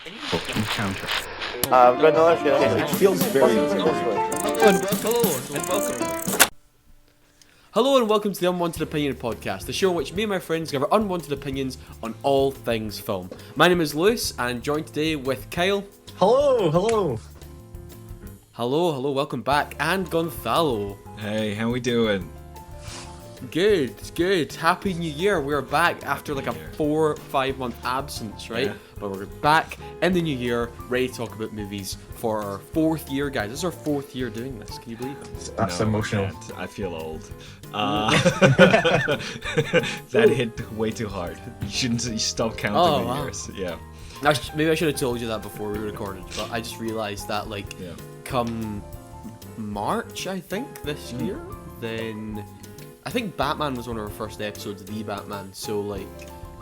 encounter. Good knowledge, It feels very Hello and welcome to the Unwanted Opinion podcast, the show in which me and my friends give our unwanted opinions on all things film. My name is Lewis, and joined today with Kyle. Hello. Hello, welcome back, and Gonzalo. Hey, how we doing? Good. Happy New Year. We're back after like a 4-5 month absence, right? Yeah. But we're back in the new year, ready to talk about movies for our 4th year, guys. This is our 4th year doing this. Can you believe it? That's No, emotional. I can't. I feel old. That hit way too hard. You shouldn't stop counting the years. Yeah. Maybe I should have told you that before we recorded, but I just realised that come March, I think, this year, then I think Batman was one of our first episodes, The Batman, so I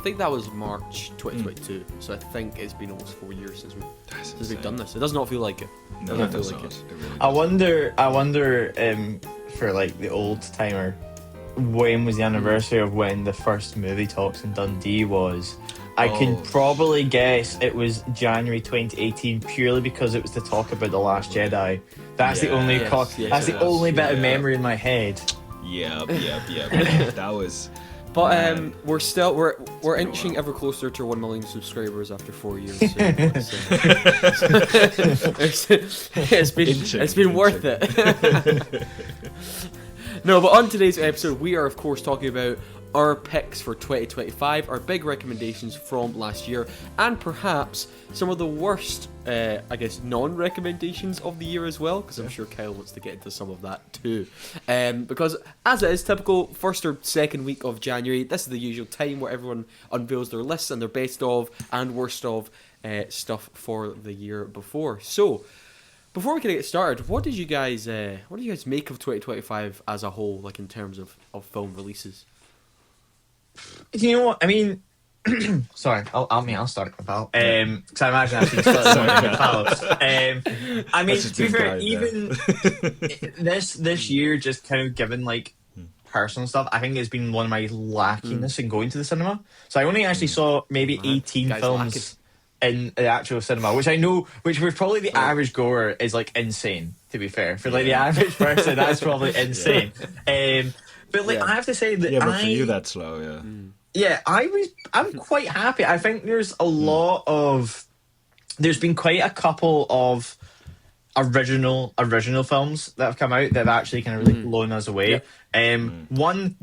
think that was March 2022, so I think it's been almost 4 years since we've done this. It does not feel like it. No, it does not. It really I wonder, for the old timer, when was the anniversary of when the first movie talks in Dundee was? I can probably guess it was January 2018, purely because it was to talk about The Last Jedi. That's the only bit of memory in my head. Yep. That was. But we're inching ever closer to 1 million subscribers after 4 years. So it's been worth it. No, but on today's episode, we are of course talking about our picks for 2025, our big recommendations from last year, and perhaps some of the worst, non-recommendations of the year as well, because I'm sure Kyle wants to get into some of that too. Because as it is typical, first or second week of January, this is the usual time where everyone unveils their lists and their best of and worst of stuff for the year before. So, before we can get started, what did you guys make of 2025 as a whole, in terms of film releases? You know what? I mean, sorry, I'll start, pal. Because I imagine I've been slightly more pals. I mean, to be fair, even this year, just kind of given personal stuff, I think it's been one of my lackiness in going to the cinema. So I only actually saw maybe 18 films in the actual cinema, which was probably the average goer is insane. To be fair, for the average person, that's probably insane. But I have to say that but for you that's slow, yeah. Yeah, I'm quite happy. I think there's there's been quite a couple of original films that have come out that have actually kind of really blown us away. One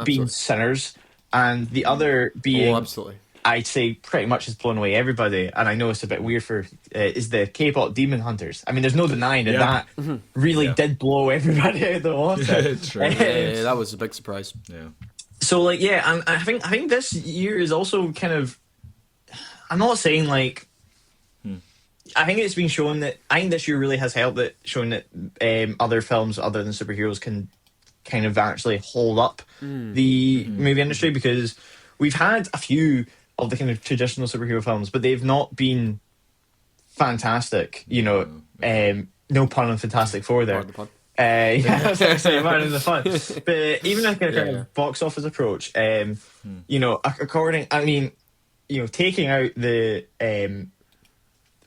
being Sinners, and the other being absolutely. I'd say pretty much has blown away everybody, and I know it's a bit weird is the K-pop Demon Hunters. I mean, there's no denying that really did blow everybody out of the water. True. That was a big surprise. Yeah. So and I think this year is also kind of. I'm not saying I think it's been shown that I think this year really has helped that showing that other films other than superheroes can kind of actually hold up the movie industry, because we've had a few of the kind of traditional superhero films, but they've not been fantastic. No pun on Fantastic Four there. I was going to say pardon the fun. But even a kind of box office approach, taking out the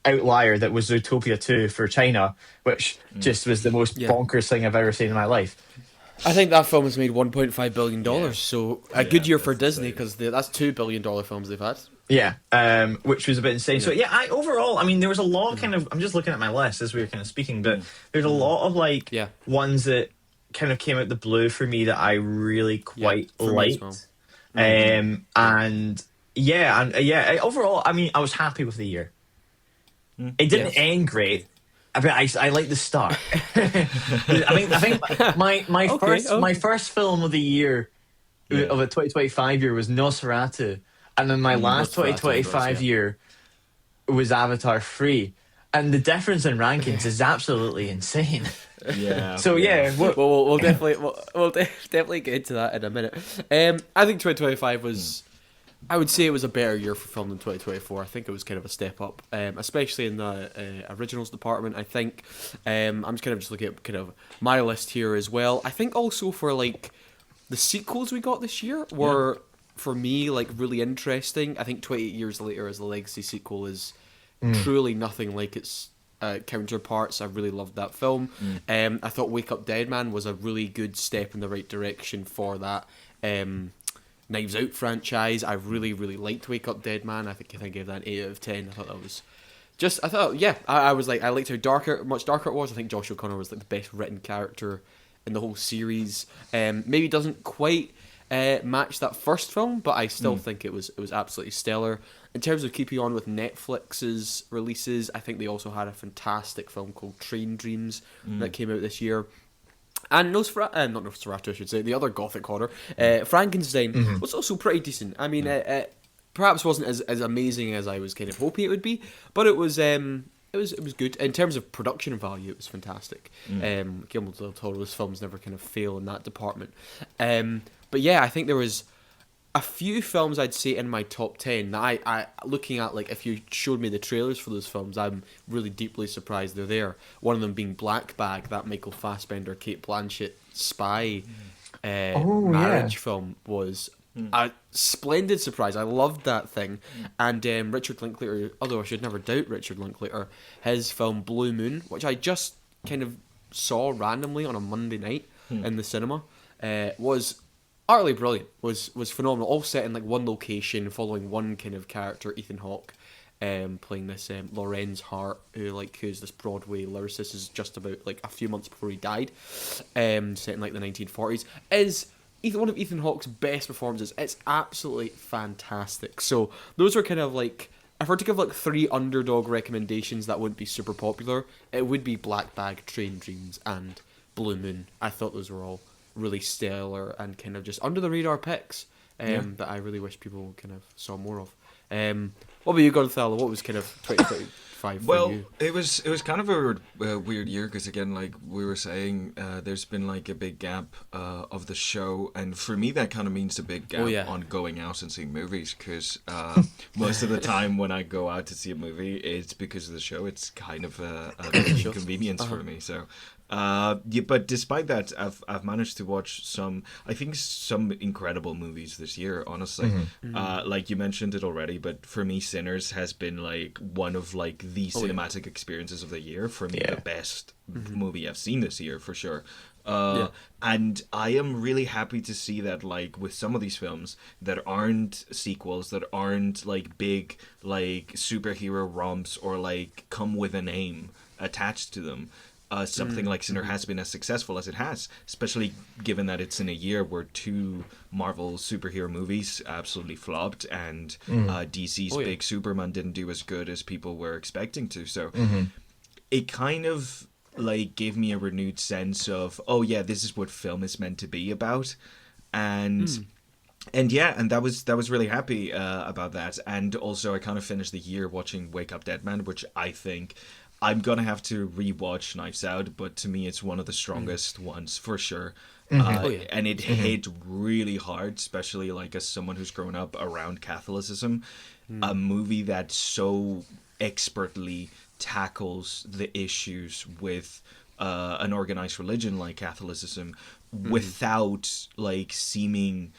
outlier that was Zootopia 2 for China, which just was the most bonkers thing I've ever seen in my life. I think that film has made $1.5 billion, so a good year for Disney, because that's $2 billion films they've had. Yeah, which was a bit insane. So overall, I mean, there was a lot of kind of, I'm just looking at my list as we were kind of speaking, but there's a lot of ones that kind of came out the blue for me that I really quite liked. Well. Overall, I mean, I was happy with the year. It didn't end great. But I like the start. I think my first film of the year of a 2025 year was Nosferatu, and then my last 2025 year was Avatar 3, and the difference in rankings is absolutely insane. Yeah. So we'll definitely get into that in a minute. I think 2025 was. I would say it was a better year for film than 2024. I think it was kind of a step up, especially in the originals department. I think I'm just looking at kind of my list here as well. I think also for the sequels we got this year were for me really interesting. I think 28 Years Later as the legacy sequel is truly nothing like its counterparts. I really loved that film. I thought Wake Up Dead Man was a really good step in the right direction for that Knives Out franchise. I really, really liked Wake Up Dead Man. I think I gave that an 8 out of 10. I thought that was I was like, I liked how much darker it was. I think Josh O'Connor was like the best written character in the whole series. Maybe doesn't quite match that first film, but I still think it was absolutely stellar. In terms of keeping on with Netflix's releases, I think they also had a fantastic film called Train Dreams that came out this year. And not Nosferatu, I should say, the other gothic horror, Frankenstein, was also pretty decent. I mean, it perhaps wasn't as amazing as I was kind of hoping it would be, but it was good. In terms of production value, it was fantastic. Guillermo del Toro's films never kind of fail in that department. But yeah, I think there was a few films I'd say in my top 10 that I looking at, like, if you showed me the trailers for those films, I'm really deeply surprised they're there. One of them being Black Bag, that Michael Fassbender, Kate Blanchett spy marriage film was a splendid surprise. I loved that thing. And Richard Linklater, although I should never doubt Richard Linklater, his film Blue Moon, which I just kind of saw randomly on a Monday night in the cinema, was utterly brilliant. Was phenomenal. All set in like one location, following one kind of character, Ethan Hawke, playing this Lorenz Hart, who's this Broadway lyricist, is just about like a few months before he died, set in like the 1940s, is one of Ethan Hawke's best performances. It's absolutely fantastic. So those are kind of like, if I were to give like 3 underdog recommendations that wouldn't be super popular, it would be Black Bag, Train Dreams, and Blue Moon. I thought those were all really stellar and kind of just under the radar picks that I really wish people kind of saw more of. What about you, Gonzalo? What was kind of 2025 for Well, you? it was kind of a weird year because, again, like we were saying, there's been like a big gap of the show, and for me that kind of means a big gap on going out and seeing movies, because most of the time when I go out to see a movie, it's because of the show. It's kind of an inconvenience for me. So but despite that, I've managed to watch some incredible movies this year, honestly. Like you mentioned it already, but for me Sinners has been like one of like the cinematic experiences of the year. For me, the best movie I've seen this year, for sure. And I am really happy to see that, like, with some of these films that aren't sequels, that aren't like big like superhero romps or like come with a name attached to them, something like Sinner has been as successful as it has, especially given that it's in a year where 2 Marvel superhero movies absolutely flopped, and DC's big Superman didn't do as good as people were expecting to. So it kind of like gave me a renewed sense of, oh yeah, this is what film is meant to be about. And that was really happy about that. And also I kind of finished the year watching Wake Up Dead Man, which I think I'm gonna have to rewatch Knives Out, but to me it's one of the strongest ones for sure. And it hit really hard, especially like as someone who's grown up around Catholicism. A movie that so expertly tackles the issues with an organized religion like Catholicism without like seeming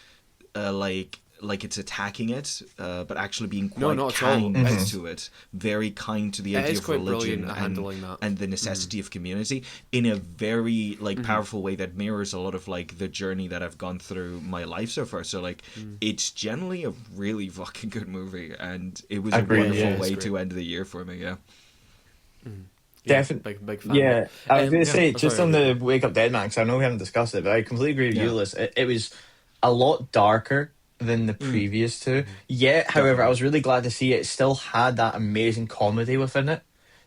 like it's attacking it, but actually being quite kind to it. Very kind to the idea of religion and the necessity of community in a very like powerful way that mirrors a lot of like the journey that I've gone through my life so far. So like it's generally a really fucking good movie, and it was a wonderful way to end the year for me. Definitely. Big fan. Yeah, I was going to say, just on the Wake Up Dead Man, because I know we haven't discussed it, but I completely agree with you, Liz. It was a lot darker than the previous two. However, I was really glad to see it still had that amazing comedy within it.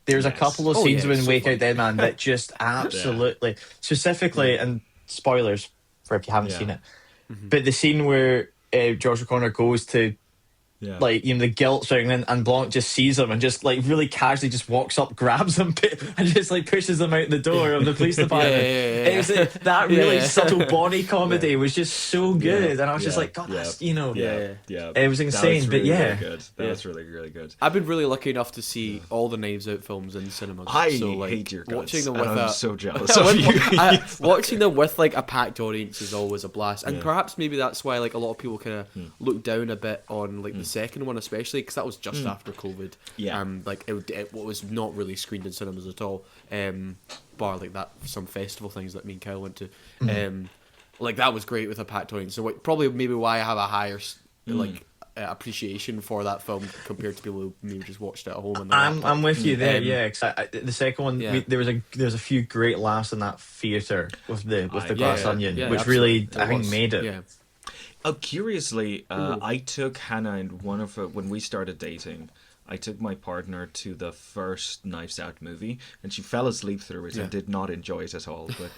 There's a couple of scenes in Wake Up Dead Man that just absolutely, specifically, and spoilers for if you haven't seen it, but the scene where Josh O'Connor goes to like, you know, the guilt thing, and Blanc just sees him and just like really casually just walks up, grabs him, and just like pushes him out the door of the police department. It was that really subtle body comedy was just so good, and I was just like, God, that's, you know, it was insane. But really good. That was really, really good. I've been really lucky enough to see all the Knives Out films in cinemas. I hate your guts, watching them with I'm so jealous of you. Watching them with like a packed audience is always a blast, and perhaps maybe that's why like a lot of people kind of look down a bit on like the second one, especially because that was just after COVID. Yeah. Like it was not really screened in cinemas at all. Bar like that, some festival things that me and Kyle went to. Like that was great with a packed audience. So probably maybe why I have a higher appreciation for that film compared to people who maybe just watched it at home. And I'm with you there, yeah. Cause the second one, there was a few great laughs in that theater with the glass onion, which really I think made it. Yeah. Curiously, I took Hannah and when we started dating, I took my partner to the first Knives Out movie, and she fell asleep through it and did not enjoy it at all. But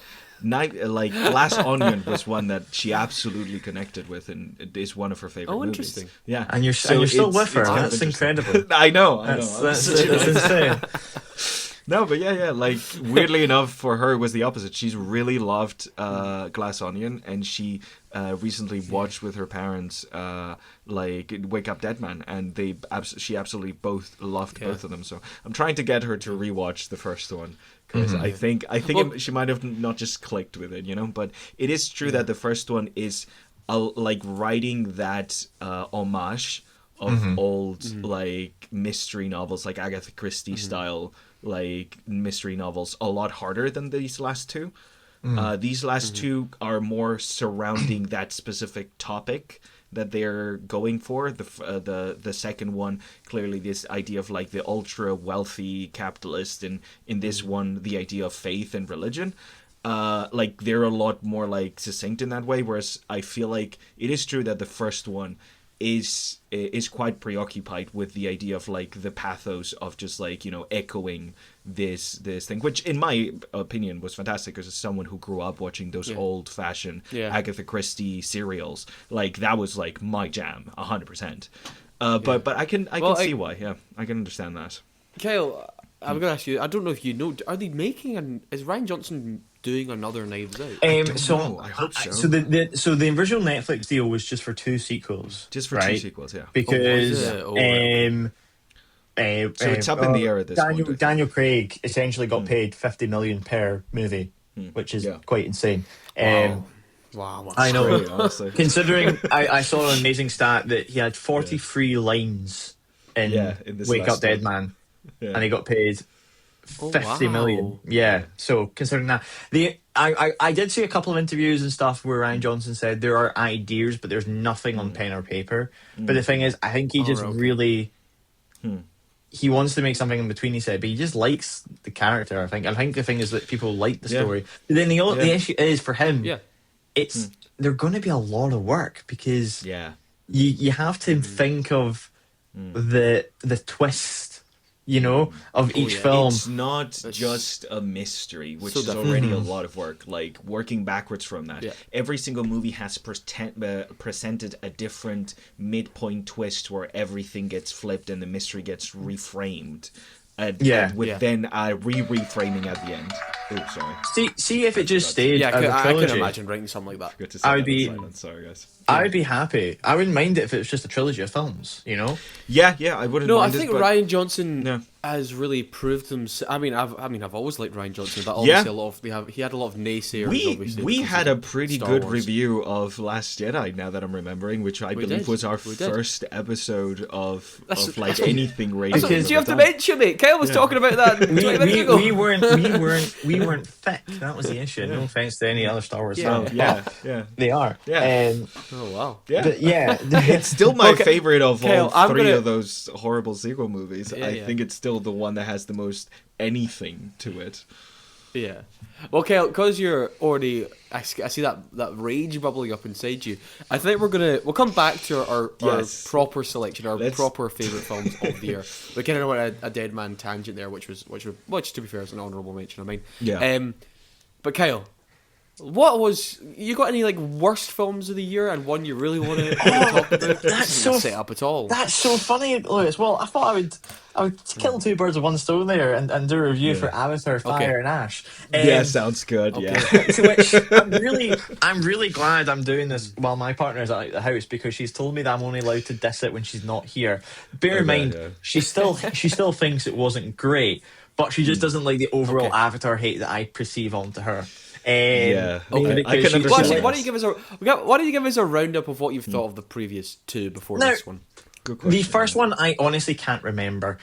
Glass Onion was one that she absolutely connected with, and it is one of her favorite movies. Interesting. Yeah, and you're still with her. That's incredible. I know. That's insane. No, but like weirdly enough, for her it was the opposite. She's really loved Glass Onion, and she recently watched with her parents Wake Up Dead Man, and she absolutely both loved both of them. So I'm trying to get her to rewatch the first one, because I think she might have not just clicked with it, But it is true that the first one is writing that homage of old mystery novels, like Agatha Christie style mystery novels, a lot harder than these last two. These last two are more surrounding that specific topic that they're going for. The second one, clearly this idea of the ultra wealthy capitalist, and in this one the idea of faith and religion. They're a lot more succinct in that way, whereas I feel like it is true that the first one is quite preoccupied with the idea of the pathos of just echoing this thing, which in my opinion was fantastic, because as someone who grew up watching those old-fashioned Agatha Christie serials, that was my jam 100%. But I can see why. I can understand that. Kyle, I'm gonna ask you, I don't know if you know, are they making is Ryan Johnson doing another Knives Out? I hope so. So the original Netflix deal was just for 2 sequels. Just for 2 sequels, yeah. Because so it's up in the air at this point. Daniel Craig essentially got paid $50 million per movie, which is quite insane. Wow. I know. Great, honestly. Considering I saw an amazing stat that he had 43 lines in this Wake Up Dead Man, and he got paid 50 million. Yeah, so considering that, I did see a couple of interviews and stuff where Ryan Johnson said there are ideas, but there's nothing on pen or paper. But the thing is, I think he just really he wants to make something in between. He said, but he just likes the character. I think the thing is that people like the story. But then the issue is for him, it's they're going to be a lot of work, because you have to think of the twist, of each film. It's not just a mystery, which is already a lot of work. Working backwards from that, every single movie has presented a different midpoint twist where everything gets flipped and the mystery gets reframed. With then a reframing at the end. Oh, sorry. See if it just stayed. I can imagine writing something like that. I would be. Sorry, guys. I would be happy. I wouldn't mind it if it was just a trilogy of films. Yeah, I wouldn't. No, mind I think it, but Ryan Johnson has really proved himself. I've always liked Ryan Johnson, but obviously he had a lot of naysayers. We had a pretty good review of Last Jedi, now that I'm remembering, which I believe was our first episode of anything rated. Because you have to mention it. Kyle was talking about that 20 minutes ago. We weren't thick. That was the issue. No offense to any other Star Wars fans. They are. Oh wow. Yeah. But it's still my favorite of Kyle, all 3 of those horrible sequel movies. I think it's still the one that has the most anything to it. Yeah. Well, Kyle, because you're already, I see that rage bubbling up inside you. I think we'll come back to our proper selection, proper favourite films of the year. We kind of went a Dead Man tangent there, which to be fair is an honourable mention. But Kyle, you got any worst films of the year and one you really want to talk about? That's so set up at all. That's so funny, Lewis. Well, I thought I would kill 2 birds with one stone there and do a review for Avatar: Fire and Ash. Sounds good. Okay. Which I'm really glad I'm doing this while my partner's out of the house, because she's told me that I'm only allowed to diss it when she's not here. Bear in mind, she still thinks it wasn't great, but she just doesn't like the overall Avatar hate that I perceive onto her. I can understand. Why don't you give us a roundup of what you've thought of the previous 2 before this one? Good question. The first one, I honestly can't remember.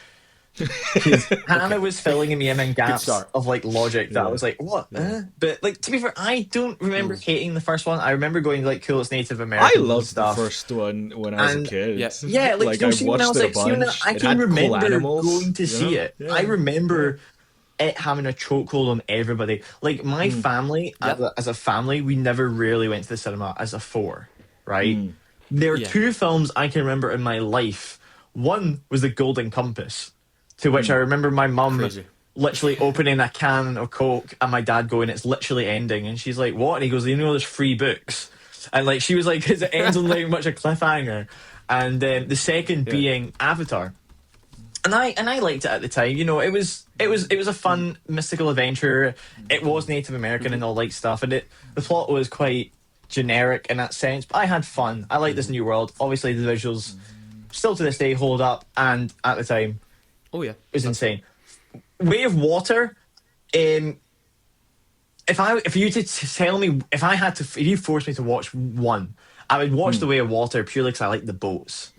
Because Hannah was filling me in gaps of like logic that I was like, what? But like, to be fair, I don't remember hating the first one. I remember going like, cool, it's Native American. I loved stuff. the first one when I was a kid. Yeah, like, I watched it a bunch. I can remember going to see it. Yeah. I remember it having a chokehold on everybody. Like my family, as a family, we never really went to the cinema as a four, right? There are two films I can remember in my life. One was The Golden Compass, to which I remember my mum literally opening a can of Coke and my dad going, it's literally ending. And she's like, what? And he goes, you know, there's free books. And like, she was like, because it ends on like much a cliffhanger. And the second being Avatar. And I liked it at the time. You know, it was a fun mystical adventure. It was Native American and all like stuff. And the plot was quite generic in that sense. But I had fun. I like this new world. Obviously the visuals still to this day hold up, and at the time it was insane. Way of Water, if you forced me to watch one, I would watch The Way of Water purely because I like the boats.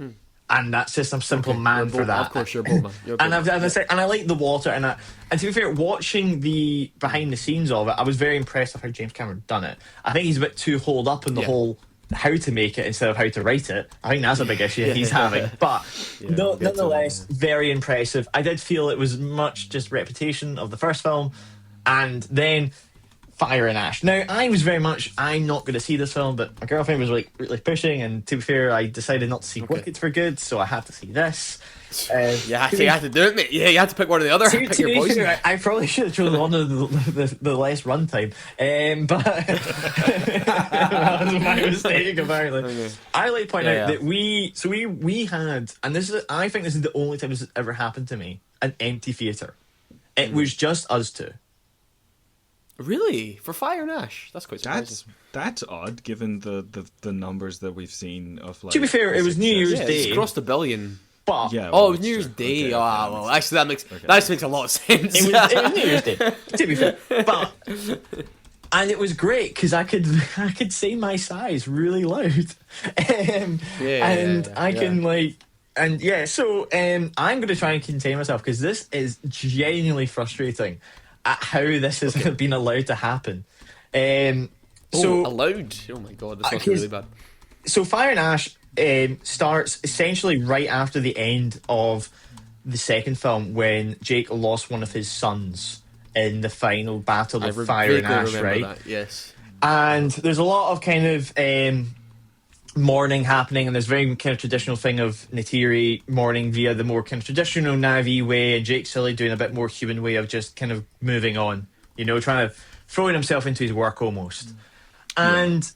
And that's just a simple man for that. Of course, you're a boatman. And I like the water, and to be fair, watching the behind the scenes of it, I was very impressed with how James Cameron done it. I think he's a bit too holed up in the whole how to make it instead of how to write it. I think that's a big issue he's having. But nonetheless, very impressive. I did feel it was much just repetition of the first film, and then Fire and Ash. Now, I was very much, I'm not going to see this film, but my girlfriend was like really pushing, and to be fair, I decided not to see Wicked for good, so I had to see this. You had to do it, mate. Yeah, you had to pick one or the other. Pick your poison. I probably should have chosen one of the less runtime, but that was my mistake apparently. Okay. I like to point out that we had, and I think this is the only time this has ever happened to me, an empty theatre. It was just us two. Really? For Fire and Ash? That's quite surprising. That's odd, given the numbers that we've seen of like. To be fair, it was New Year's Day. It's crossed 1 billion. But it was New Year's Day. Okay, well, actually, that makes a lot of sense. It was New Year's Day. To be fair, but and it was great because I could say my size really loud, and I can like. And so I'm going to try and contain myself because this is genuinely frustrating at how this has been allowed to happen. Allowed? Oh my god, this must be really bad. So Fire and Ash starts essentially right after the end of the second film when Jake lost one of his sons in the final battle of Fire and Ash, right? That, yes. And there's a lot of kind of mourning happening, and there's very kind of traditional thing of Neytiri mourning via the more kind of traditional Na'vi way, and Jake Sully doing a bit more human way of just kind of moving on, you know, trying to throwing himself into his work almost. And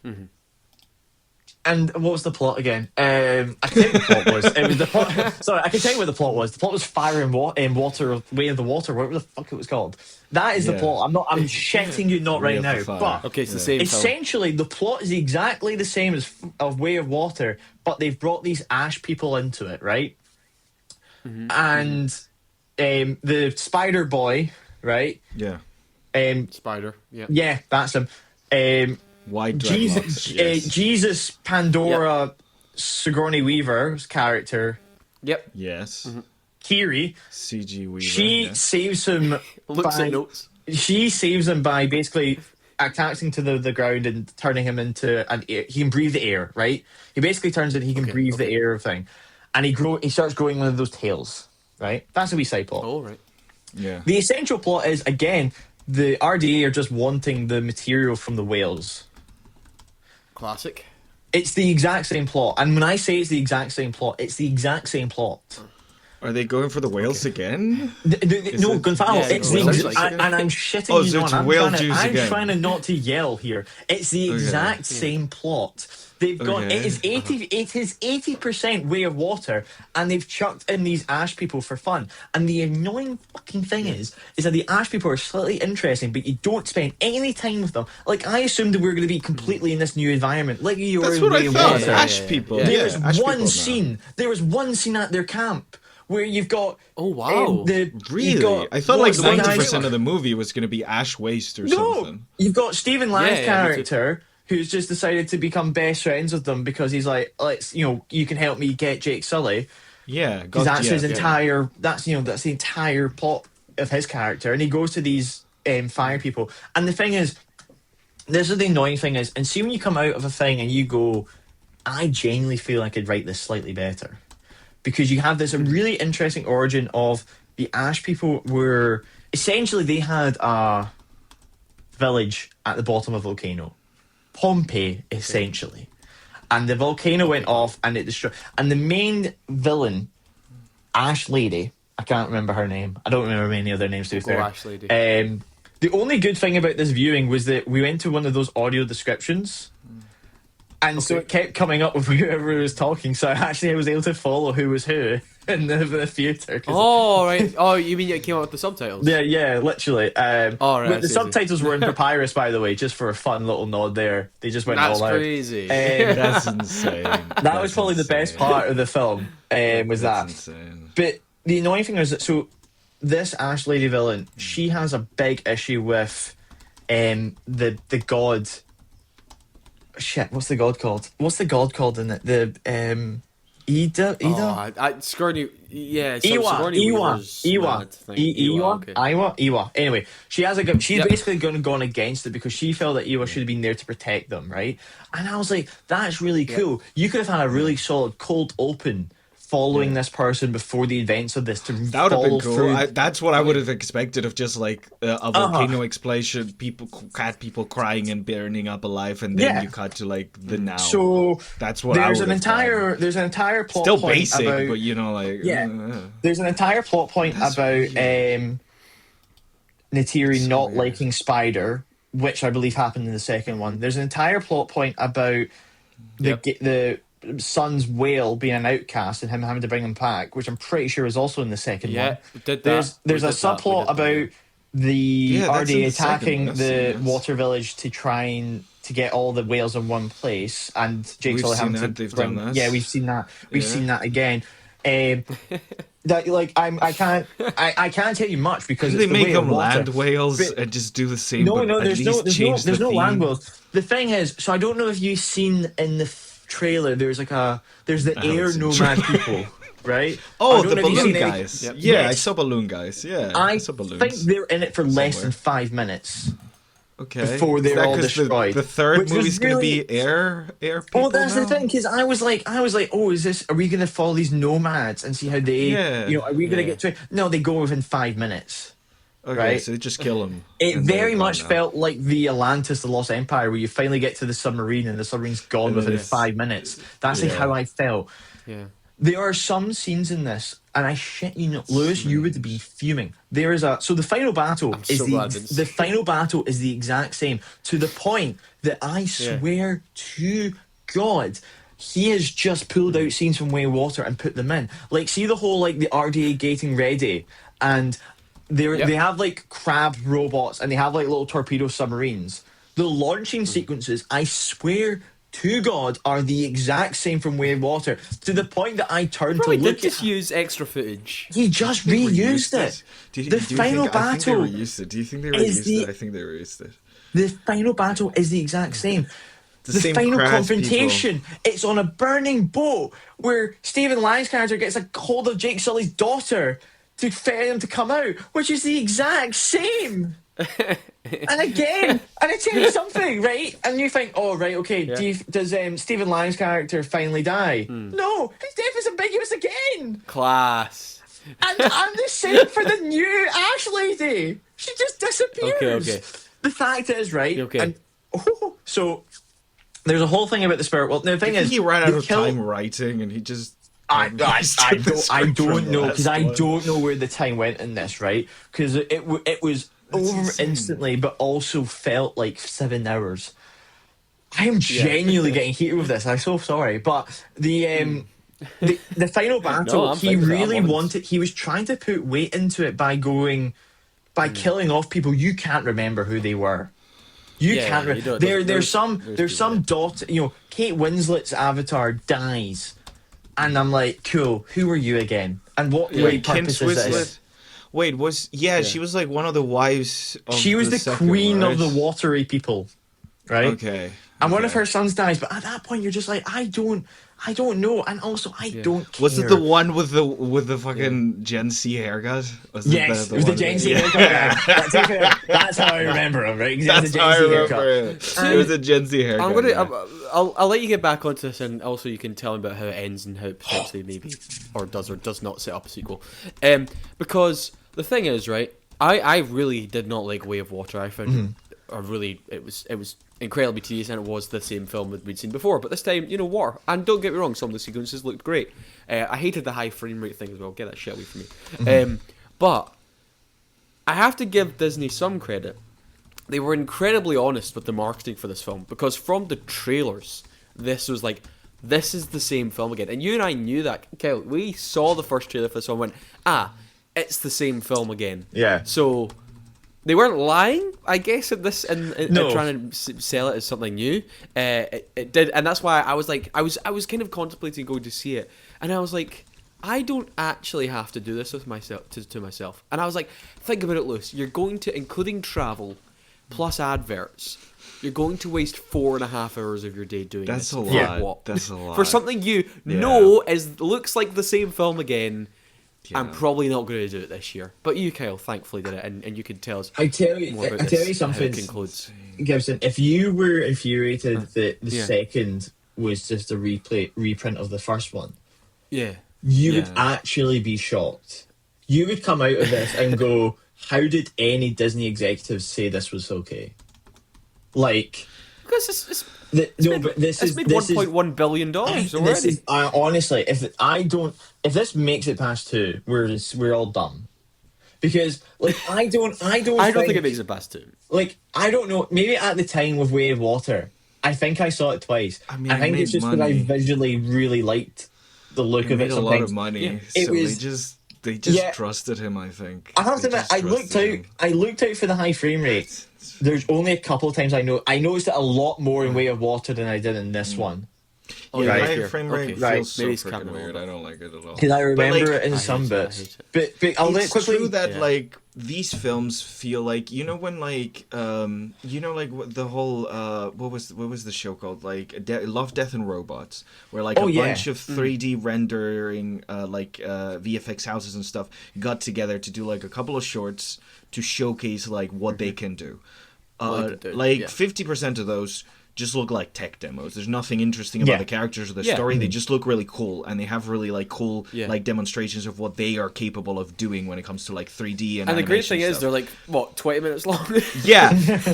and what was the plot again? I can tell you what the plot was. It was the plot. Sorry, I can tell you what the plot was. The plot was Fire and Water, Way of the Water, whatever the fuck it was called. That is the plot. I'm shitting you not right now. But okay, it's the same. Essentially, the plot is exactly the same as of Way of Water, but they've brought these ash people into it, right? And the Spider Boy, right? Yeah. Spider. Yeah. Yeah, that's him. White Jesus Pandora Sigourney Weaver's character. Yep. Yes. Kiri. CG Weaver. She saves him. Looks at notes. She saves him by basically attaching to the ground and turning him into an air. He can breathe the air, right? He basically turns it. He can breathe the air thing, and he starts growing one of those tails, right? That's a wee side plot. Oh, right. Yeah. The essential plot is again the RDA are just wanting the material from the whales. Classic. It's the exact same plot, and when I say it's the exact same plot, it's the exact same plot. Are they going for the whales again? No, Gonzalo, it's the and I'm shitting you on. I'm trying to not to yell here. It's the exact same plot. They've got it is 80% Way of Water, and they've chucked in these ash people for fun. And the annoying fucking thing is that the ash people are slightly interesting, but you don't spend any time with them. Like I assumed that we were going to be completely in this new environment, like you were in Way of Water. Ash people. There was one scene. There was one scene at their camp where you've got really? I thought like 90% of the movie was going to be ash waste or something. You've got Stephen Lang's character who's just decided to become best friends with them because he's like, let's, you can help me get Jake Sully. Yeah, Because that's his entire. That's that's the entire plot of his character, and he goes to these fire people. And the thing is, this is the annoying thing is, and see when you come out of a thing and you go, I genuinely feel I could write this slightly better, because you have this really interesting origin of the Ash people were essentially they had a village at the bottom of a volcano, Pompeii essentially. And the volcano went off and it destroyed. And the main villain, Ash Lady, I can't remember her name. I don't remember many other names to be fair. Ash Lady. The only good thing about this viewing was that we went to one of those audio descriptions. And so it kept coming up with whoever was talking. So I was able to follow who was who in the theatre. Oh, right. Oh, you mean it came out with the subtitles? Yeah, literally. Right, but the subtitles were in papyrus, by the way, just for a fun little nod there. They just went all out. That's crazy. That's insane. That was probably the best part of the film, was that. Insane. But the annoying thing is that, so this Ash Lady villain, she has a big issue with the god... Shit, what's the god called? What's the god called in it? The Ida? Sigourney, yeah. Iwa. Anyway, she's basically gone against it because she felt that Iwa should have been there to protect them, right? And I was like, that's really cool. You could have had a really solid cold open following this person before the events of this to that would have been cool. Through. That's what I would have expected of just like a volcano explosion, people crying and burning up alive, and then you cut to like the now. So that's what there's an entire plot still point basic, about, but there's an entire plot point about Neytiri not liking Spider, which I believe happened in the second one. There's an entire plot point about the son's whale being an outcast and him having to bring him back, which I'm pretty sure is also in the second one. There's a subplot about the RDA attacking the water village to try and to get all the whales in one place, and Jake Sully having to bring. Yeah, we've seen that. We've seen that again. That like I can't tell you much because they make them water. Land whales and just do the same. There's no land whales. The thing is, so I don't know if you've seen in the trailer. There's the air nomad people, right? Oh, the balloon guys. Yeah, I saw balloon guys. Yeah, I think they're in it for less than 5 minutes. Okay. Before they're all destroyed. The third movie's going to be air people. Well, that's the thing, because I was like, oh, are we going to follow these nomads and see how they, are we going to get to it? No, they go within 5 minutes. Okay, right? So they just kill them. It very much felt like the Atlantis, the Lost Empire, where you finally get to the submarine and the submarine's gone within 5 minutes. That's like how I felt. Yeah. There are some scenes in this, and I shit you not, Lewis, you would be fuming. There is the final battle the final battle is the exact same, to the point that I swear to God, he has just pulled out scenes from Way of Water and put them in. Like, see the whole like the RDA getting ready, and they have like crab robots and they have like little torpedo submarines. The launching sequences, I swear to God, are the exact same from Way of Water, to the point that I turned to look did just use extra footage. He just reused it. The final battle. Do you think they reused it? I think they reused it. The final battle is the exact same. The final confrontation, it's on a burning boat where Stephen Lang's character gets a hold of Jake Sully's daughter to get him to come out, which is the exact same. And again, and I tell you something, right? And you think, oh, right, okay, does Stephen Lang's character finally die? No, his death is ambiguous again. Class. And I'm the same for the new Ash Lady. She just disappears. Okay. The fact is, right? Okay. And, so there's a whole thing about the spirit world. Now, the thing is, he ran out of time writing, and he just. I don't know, because I don't know where the time went in this, right? Because it was over instantly, but also felt like 7 hours. I am genuinely getting heated with this. I'm so sorry, but the final battle, he was trying to put weight into it by killing off people you can't remember who they were. You can't remember. There's some Kate Winslet's avatar dies. And I'm like, cool, who were you again? And what purpose is this? Wait, she was like one of the wives of She was the queen of the watery people, right? Okay. and one of her sons dies. But at that point, you're just like, I don't know, and also I don't care. Was it the one with the fucking Gen Z haircut? Yes, it was the Gen Z haircut. That's how I remember him, right? That's how I remember it. It was a Gen Z haircut. I'll let you get back onto this, and also you can tell me about how it ends and how it potentially maybe or does not set up a sequel. Because the thing is, right? I really did not like Way of Water. I found it was incredibly tedious, and it was the same film that we'd seen before. But this time, water. And don't get me wrong, some of the sequences looked great. I hated the high frame rate thing as well. Get that shit away from me. But I have to give Disney some credit. They were incredibly honest with the marketing for this film, because from the trailers, this was like, this is the same film again. And you and I knew that. Kyle, we saw the first trailer for this film and went, it's the same film again. Yeah. So they weren't lying, I guess, at this and trying to sell it as something new. It did, and that's why I was like, I was kind of contemplating going to see it, and I was like, I don't actually have to do this with myself to myself. And I was like, think about it, Lewis. You're going to, including travel plus adverts, you're going to waste 4.5 hours of your day doing this. That's a lot. What? That's a lot For something you know looks like the same film again. Yeah. I'm probably not going to do it this year, but you, Kyle, thankfully did it, and you can tell us. I tell you something, Gibson. If you were infuriated that the second was just a reprint of the first one, you would actually be shocked. You would come out of this and go, "How did any Disney executives say this was okay?" Like, because it's made $1.1 billion already. Honestly, if this makes it past 2, we're all done. Because I don't think it makes it past 2. Like, I don't know. Maybe at the time with Way of Water, I think I saw it twice. I think it's just that I visually really liked the look of it. A lot of money. Yeah. So they just trusted him, I think. I have to admit, I looked out for the high frame rate. There's only a couple of times I noticed it a lot more in Way of Water than I did in this one. Oh, yeah, high frame rate feels so freaking weird. I don't like it at all. Because I remember it in some bits. But I'll it's quickly... true that these films feel like, when the whole what was the show called, Love, Death and Robots, where a bunch of 3D rendering VFX houses and stuff got together to do a couple of shorts to showcase what they can do. 50% of those just look like tech demos. There's nothing interesting about the characters or the story. They just look really cool, and they have really cool demonstrations of what they are capable of doing when it comes to 3D and the great thing is they're 20 minutes long.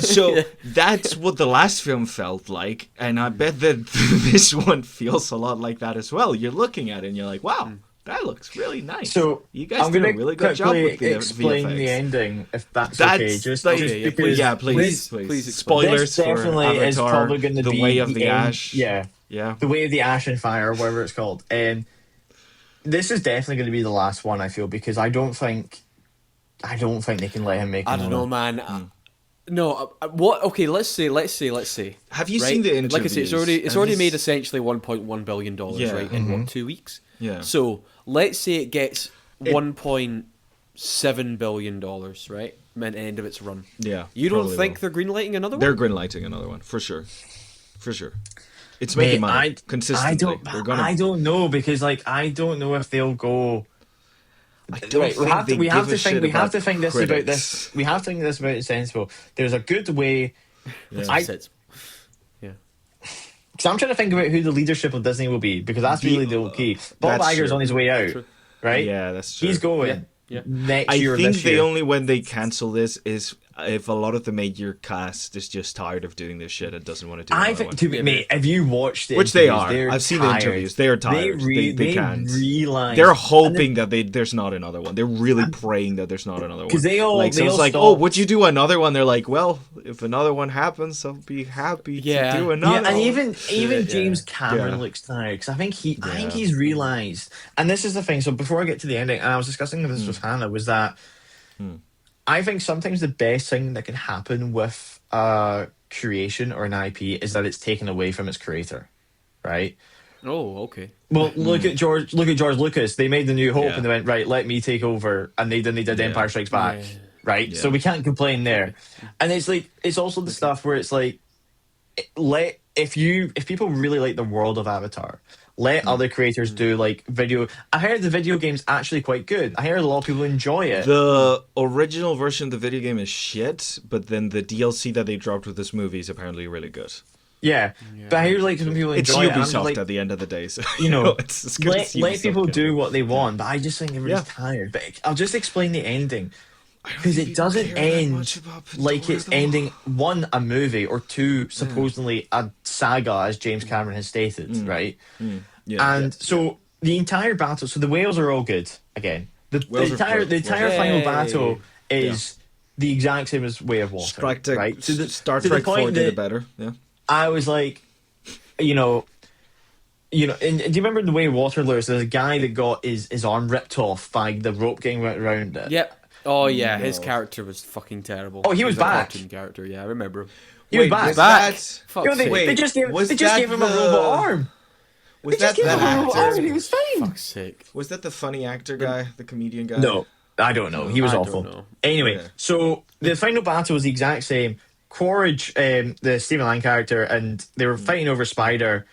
So that's what the last film felt like, and I bet that this one feels a lot like that as well. You're looking at it and you're like, wow. That looks really nice. So you guys did a really good job with the explain VFX. the ending, if that's okay. Please. Spoilers this definitely for Avatar, is probably going to be the Way of the end, Ash. Yeah, the Way of the Ash and Fire, whatever it's called. And this is definitely going to be the last one, I feel, because I don't think they can let him make. I don't know, man. No, what? Okay, let's say. Have you seen the interviews? Like I say, it's already made essentially $1.1 billion, right? In 2 weeks. Yeah. So let's say it gets $1.7 billion, right? At the end of its run. Yeah. You don't think they're greenlighting another one? They're greenlighting another one for sure. It's making money consistently. I don't know, because I don't know if they'll go. We have to think this about this. We have to think this about it sensible. There's a good way. Because I'm trying to think about who the leadership of Disney will be, because that's really the key. Bob Iger's on his way out, right? Yeah, that's true. He's going next year. I think the only when they cancel this is if a lot of the major cast is just tired of doing this shit and doesn't want to do another one. Mate, have you watched it? Which they are. I've seen the interviews. They are tired. They can't. They're hoping that there's not another one. They're really praying that there's not another one. Because they all would you do another one? They're like, well, if another one happens, I'll be happy to do another one. And even James Cameron looks tired, because I think he's realised. And this is the thing. So before I get to the ending, and I was discussing this with Hannah, was that I think sometimes the best thing that can happen with creation or an IP is that it's taken away from its creator, right? Oh, okay. Well, look at George Lucas. They made The New Hope and they went, right, let me take over, and they did Empire Strikes Back, right? So we can't complain there. And it's also the stuff where it's like, if people really like the world of Avatar, let other creators do like video. I heard the video game's actually quite good. I heard a lot of people enjoy it. The original version of the video game is shit, but then the DLC that they dropped with this movie is apparently really good. Yeah. But I hear like some people enjoy it. It's Ubisoft like, at the end of the day, so it's as good as let Ubisoft people can. do what they want. But I just think everybody's tired. But I'll just explain the ending. Because it doesn't end like it's ending, one, a movie, or two, supposedly a saga, as James Cameron has stated, right? So the entire battle, so the whales are all good, again. The entire final battle is the exact same as Way of Water, right? Star Trek 4 did it better, I was like, and do you remember the Way of Water, Lewis? There's a guy that got his arm ripped off by the rope getting around it. Yep. Oh yeah, his character was fucking terrible. Oh, he was back. Character, yeah, I remember him. He was back. They just gave him a robot arm. Was that the actor? He was fine. Fuck's sake. Was that the funny actor guy, the comedian guy? No, I don't know. He was awful. Anyway, so the final battle was the exact same. Quaritch, the Stephen Lang character, and they were fighting over Spider,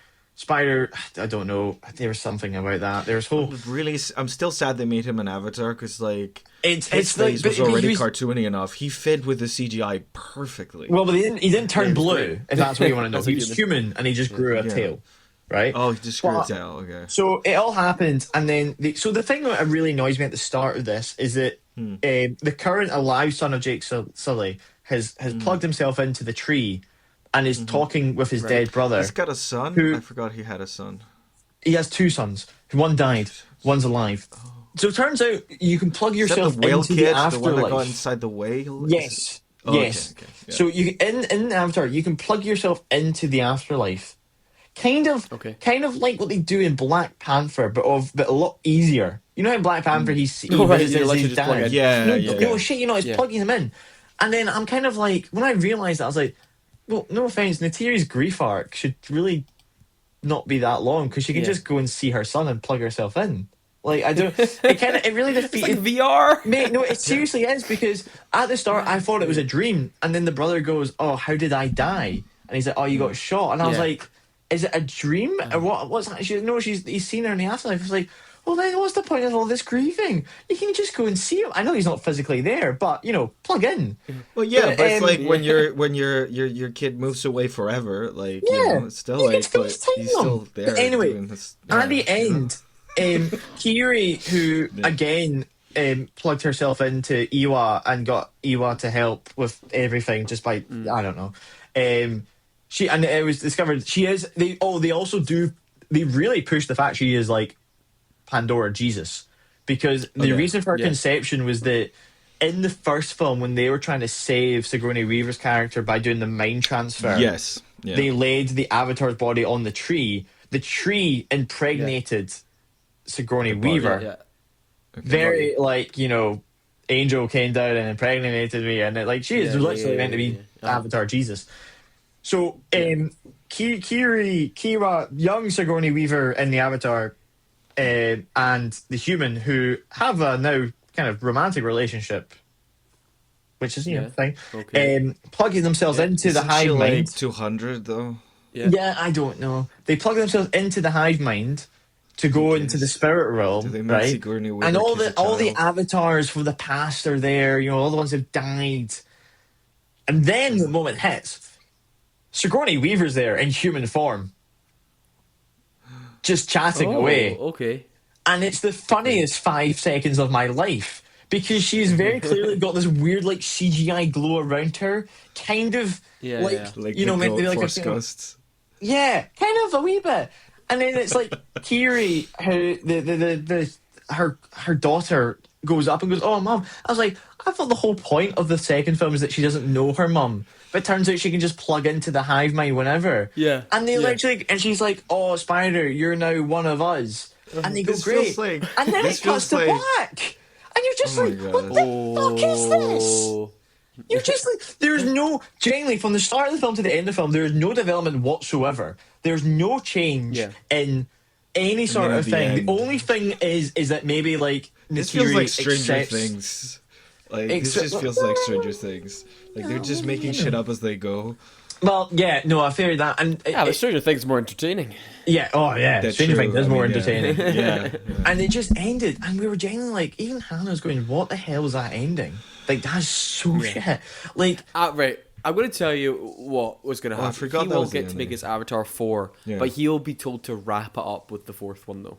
I don't know. There was something about that. There's whole. Really, I'm still sad they made him an Avatar because his face like, was already cartoony enough. He fit with the CGI perfectly. Well, but he didn't turn blue. If that's what you want to know, he was human and he just grew a tail, right? Oh, he just grew a tail. Okay. So it all happened, and then the thing that really annoys me at the start of this is that the current alive son of Jake Sully has plugged himself into the tree. And is talking with his dead brother. He's got a son? I forgot he had a son. He has two sons. One died. One's alive. Oh. So it turns out you can plug yourself the whale into kid, the afterlife. The one that got inside the whale? Yes. Yes. Okay. Yeah. So in Avatar, you can plug yourself into the afterlife. Kind of like what they do in Black Panther, but a lot easier. You know how in Black Panther he visits his dad? No shit, it's plugging him in. And then I'm kind of like, when I realised that, I was like, well, no offense, Natiri's grief arc should really not be that long because she can just go and see her son and plug herself in. Like, I don't. It really defeated. It's like VR. Mate, no, it seriously is because at the start I thought it was a dream, and then the brother goes, "Oh, how did I die?" And he's like, "Oh, you got shot." And I was like, "Is it a dream or what? What's that?" He's seen her in the afterlife. I was like, well, then what's the point of all this grieving? You can just go and see him. I know he's not physically there, but plug in. Well, yeah, but it's like when your kid moves away forever, like it's still like, but he's still there. But anyway, at the end, Kiri, who again plugged herself into Iwa and got Iwa to help with everything just by I don't know. It was discovered she is. They really push the fact she is like Pandora Jesus, because the reason for her conception was that in the first film when they were trying to save Sigourney Weaver's character by doing the mind transfer, they laid the Avatar's body on the tree impregnated Sigourney Weaver. Very Angel came down and impregnated me, and she is literally meant to be Avatar Jesus. So Kira, young Sigourney Weaver in the Avatar, and the human who have a now kind of romantic relationship, which is thing. Okay. Plugging themselves into the hive mind. 200 though. Yeah, I don't know. They plug themselves into the hive mind to go into the spirit realm, right? And all the avatars from the past are there. All the ones who've died. And then the moment hits, Sigourney Weaver's there in human form, just chatting away. Okay. And it's the funniest 5 seconds of my life because she's very clearly got this weird CGI glow around her, kind of meant to be like Force Ghosts. Yeah, kind of a wee bit. And then it's like Kiri, how her daughter goes up and goes, "Oh, mom." I was like, I thought the whole point of the second film is that she doesn't know her mum. But it turns out she can just plug into the hive mind whenever. Yeah. And they literally, and she's like, "Oh, Spider, you're now one of us." And they go, "Great." And then it cuts to black. And you're just like, what the fuck is this? You're just like, genuinely, from the start of the film to the end of the film, there is no development whatsoever. There's no change in any sort of thing. The only thing is that maybe this feels like Stranger Things. This just feels like Stranger Things. They're just making shit up as they go. Well, yeah, no, I fear that, and but Stranger Things is more entertaining. yeah, oh yeah, That's Stranger true. Things is I more mean, entertaining. Yeah. And it just ended, and we were genuinely like, even Hannah's going, "What the hell is that ending? Like that's so shit." Like, Right. I'm going to tell you what was going to happen. I forgot He that won't was the get to make ending. his Avatar 4, but he'll be told to wrap it up with the fourth one, though.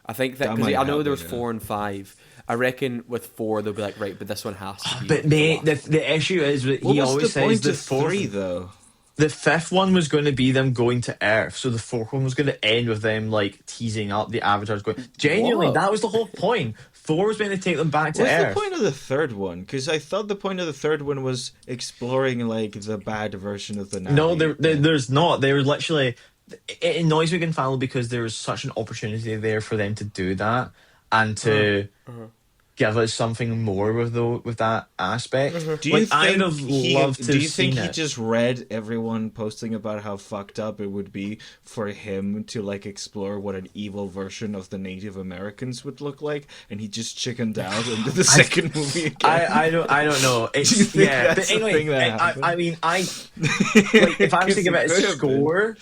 I think that, because I know there was 4 and 5. I reckon with 4, they'll be like, right, but this one has to be. but mate, the issue is that he always says the fourth, 3 though? the fifth one was going to be them going to Earth, so the fourth one was going to end with them like teasing up the avatars going. Genuinely, that was the whole point. 4 was going to take them back to What's Earth. the point of the third one? Because I thought the point of the third one was exploring like the bad version of the Navi. No, there's not. They were literally. It annoys me, Gonfalo, because there was such an opportunity there for them to do that and to give us something more with that aspect. Do you I'd have loved to do you have seen think he it. just read everyone posting about how fucked up it would be for him to like explore what an evil version of the Native Americans would look like, and he just chickened out into the second movie again? I don't know. It's Do you think yeah, that's but the anyway, thing that happened? I mean, like, if I was to give it a score,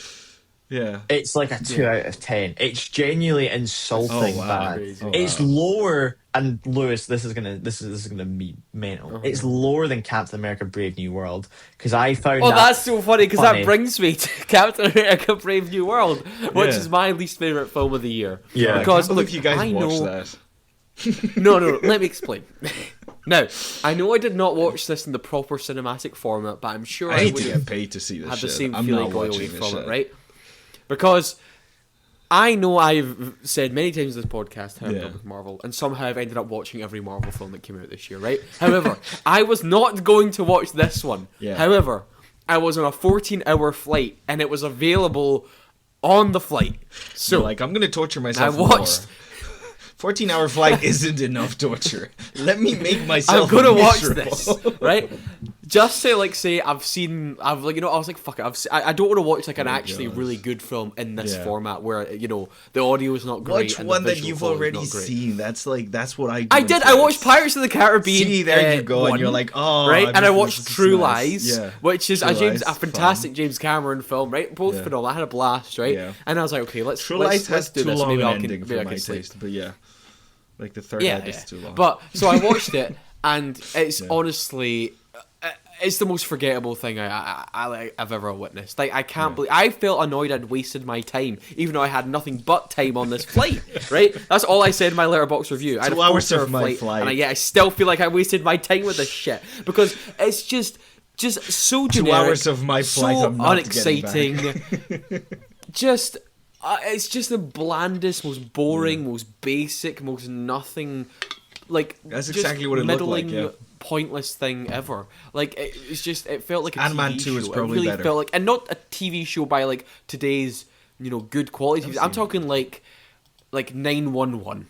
Yeah. it's like a 2 out of 10. It's genuinely insulting bad. Crazy. It's lower, and Lewis, this is gonna be mental. It's lower than Captain America: Brave New World, because I found. Oh, that that's so funny, because funny. that brings me to Captain America: Brave New World, which is my least favorite film of the year. Yeah. Because I can't believe look, you guys I watched know, that. No, let me explain. Now, I know I did not watch this in the proper cinematic format, but I'm sure I I need would to have get paid to see this had the shit. same I'm feeling not going watching away this from shit. it, right? Because I know I've said many times in this podcast how I'm done with Marvel, and somehow I've ended up watching every Marvel film that came out this year, right? However, I was not going to watch this one. Yeah. However, I was on a 14-hour flight, and it was available on the flight. So, You're like, I'm gonna torture I myself watched... more. 14-hour flight isn't enough torture. Let me make myself I'm gonna watch miserable. this, right? Just to like say I was like, fuck it, I don't want to watch like an actually really good film in this format where the audio is not great. Watch and one the that visual you've quality is already not great. seen. That's what I do. I did. I watched Pirates of the Caribbean. See, there you go, and one, you're like, oh, right. And I this watched is True nice. Lies, which is a Lies, fantastic fun. James Cameron film, right? Both phenomenal. I had a blast, right? Yeah. And I was like, okay, let's True let's Lies has do too this. long Maybe an I ending can for maybe I my can sleep. taste, but like the third act is too long. But so I watched it, and it's honestly, it's the most forgettable thing I've ever witnessed. Like, I can't believe I felt annoyed I'd wasted my time, even though I had nothing but time on this flight. Right? That's all I said in my Letterboxd review. I had 2 a hours 4-star of my flight. and I still feel like I wasted my time with this shit because it's just so 2 generic, hours of my flight, so I'm not unexciting. Just. It's just the blandest, most boring, most basic, most nothing. Like That's just exactly what it looked like, middling, pointless thing ever. Like it felt like a Ant-Man TV 2 is show. probably It really better. felt like, and not a TV show by like today's good quality TV. I'm talking like 911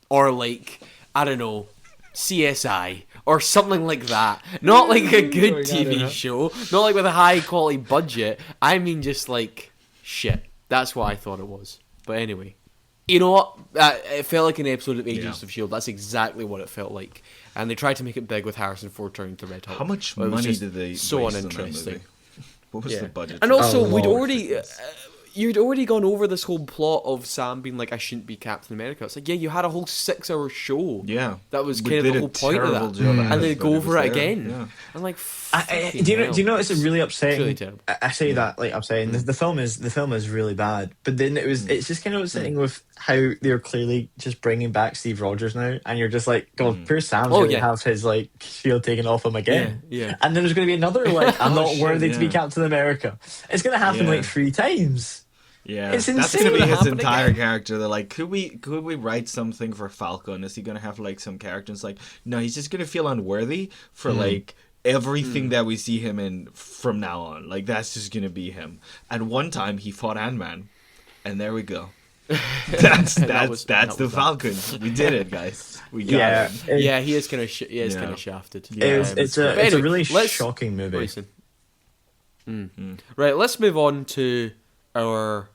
or like I don't know CSI or something like that. Not like a good TV show. Not like with a high quality budget. I mean just like shit. That's what I thought it was. But anyway. You know what? It felt like an episode of Agents of S.H.I.E.L.D. That's exactly what it felt like. And they tried to make it big with Harrison Ford turning to Red Hulk. How much But it was money just did they so waste on that uninteresting. movie? What was the budget? And also, Oh, we'd Lord. already... you'd already gone over this whole plot of Sam being like, I shouldn't be Captain America. It's like, yeah, you had a whole 6-hour show. Yeah. That was We kind of did the a whole point of terrible that. job at And it, they but go it over was it there, again. yeah. I'm like, do you know it's a really upsetting? It's really terrible. I say that like upsetting. The film is really bad, but then it's just kind of upsetting with how they're clearly just bringing back Steve Rogers now, and you're just like, God, poor Sam's going to have his like shield taken off him again. Yeah. And then there's going to be another like, I'm not shit, worthy to be yeah. Captain America. It's going to happen like 3 times. Yeah, It's that's insane gonna be what his happened entire again. character. They're like, could we write something for Falcon? Is he gonna have like some characters? Like, no, he's just gonna feel unworthy for like everything that we see him in from now on. Like, that's just gonna be him. And one time he fought Ant-Man, and there we go. That's the Falcon. We did it, guys. We got him. Yeah, he is kind of kind of shafted. It's a anyway, really let's- shocking movie. Listen. Right, let's move on to our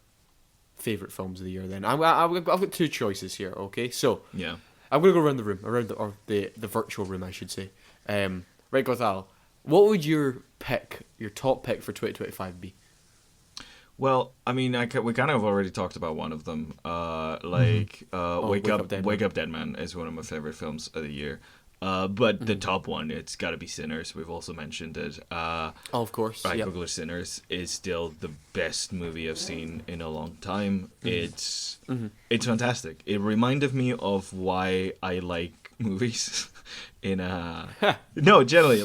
favorite films of the year. Then I've got 2 choices here. Okay, so Yeah. I'm gonna go around the room, or the virtual room, I should say. Right, Gothal, What would your top pick for 2025 be? Well, I mean, we kind of already talked about one of them. Wake Up Dead Man is one of my favorite films of the year. But the top one, it's got to be Sinners. We've also mentioned it. Of course. Ryan Coogler's Sinners is still the best movie I've seen in a long time. It's fantastic. It reminded me of why I like movies. No, generally,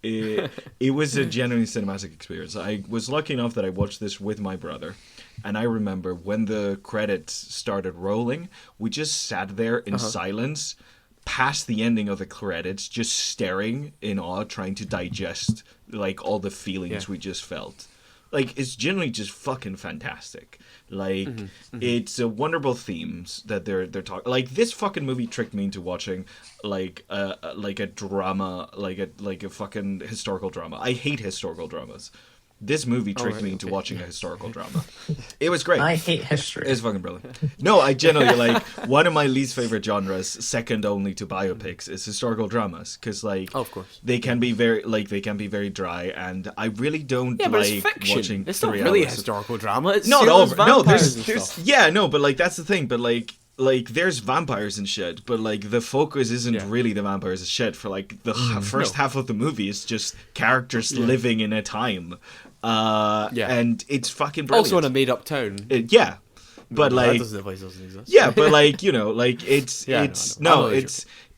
it was a genuine cinematic experience. I was lucky enough that I watched this with my brother, and I remember when the credits started rolling, we just sat there in silence past the ending of the credits, just staring in awe, trying to digest like all the feelings we just felt. Like, it's generally just fucking fantastic. Like, it's wonderful themes that they're talking. Like, this fucking movie tricked me into watching like a drama, like a fucking historical drama. I hate historical dramas. This movie tricked me into watching a historical drama. It was great. I hate history. It's fucking brilliant. No, I generally like one of my least favorite genres, second only to biopics, is historical dramas, because of course, they can be very dry, and I really don't like watching. It's not really a historical drama. It's but like that's the thing. But like there's vampires and shit, but like the focus isn't really the vampires and shit. For like the first half of the movie is just characters living in a time. And it's fucking brilliant. Also in a made-up town. But like that doesn't exist. Yeah, but like like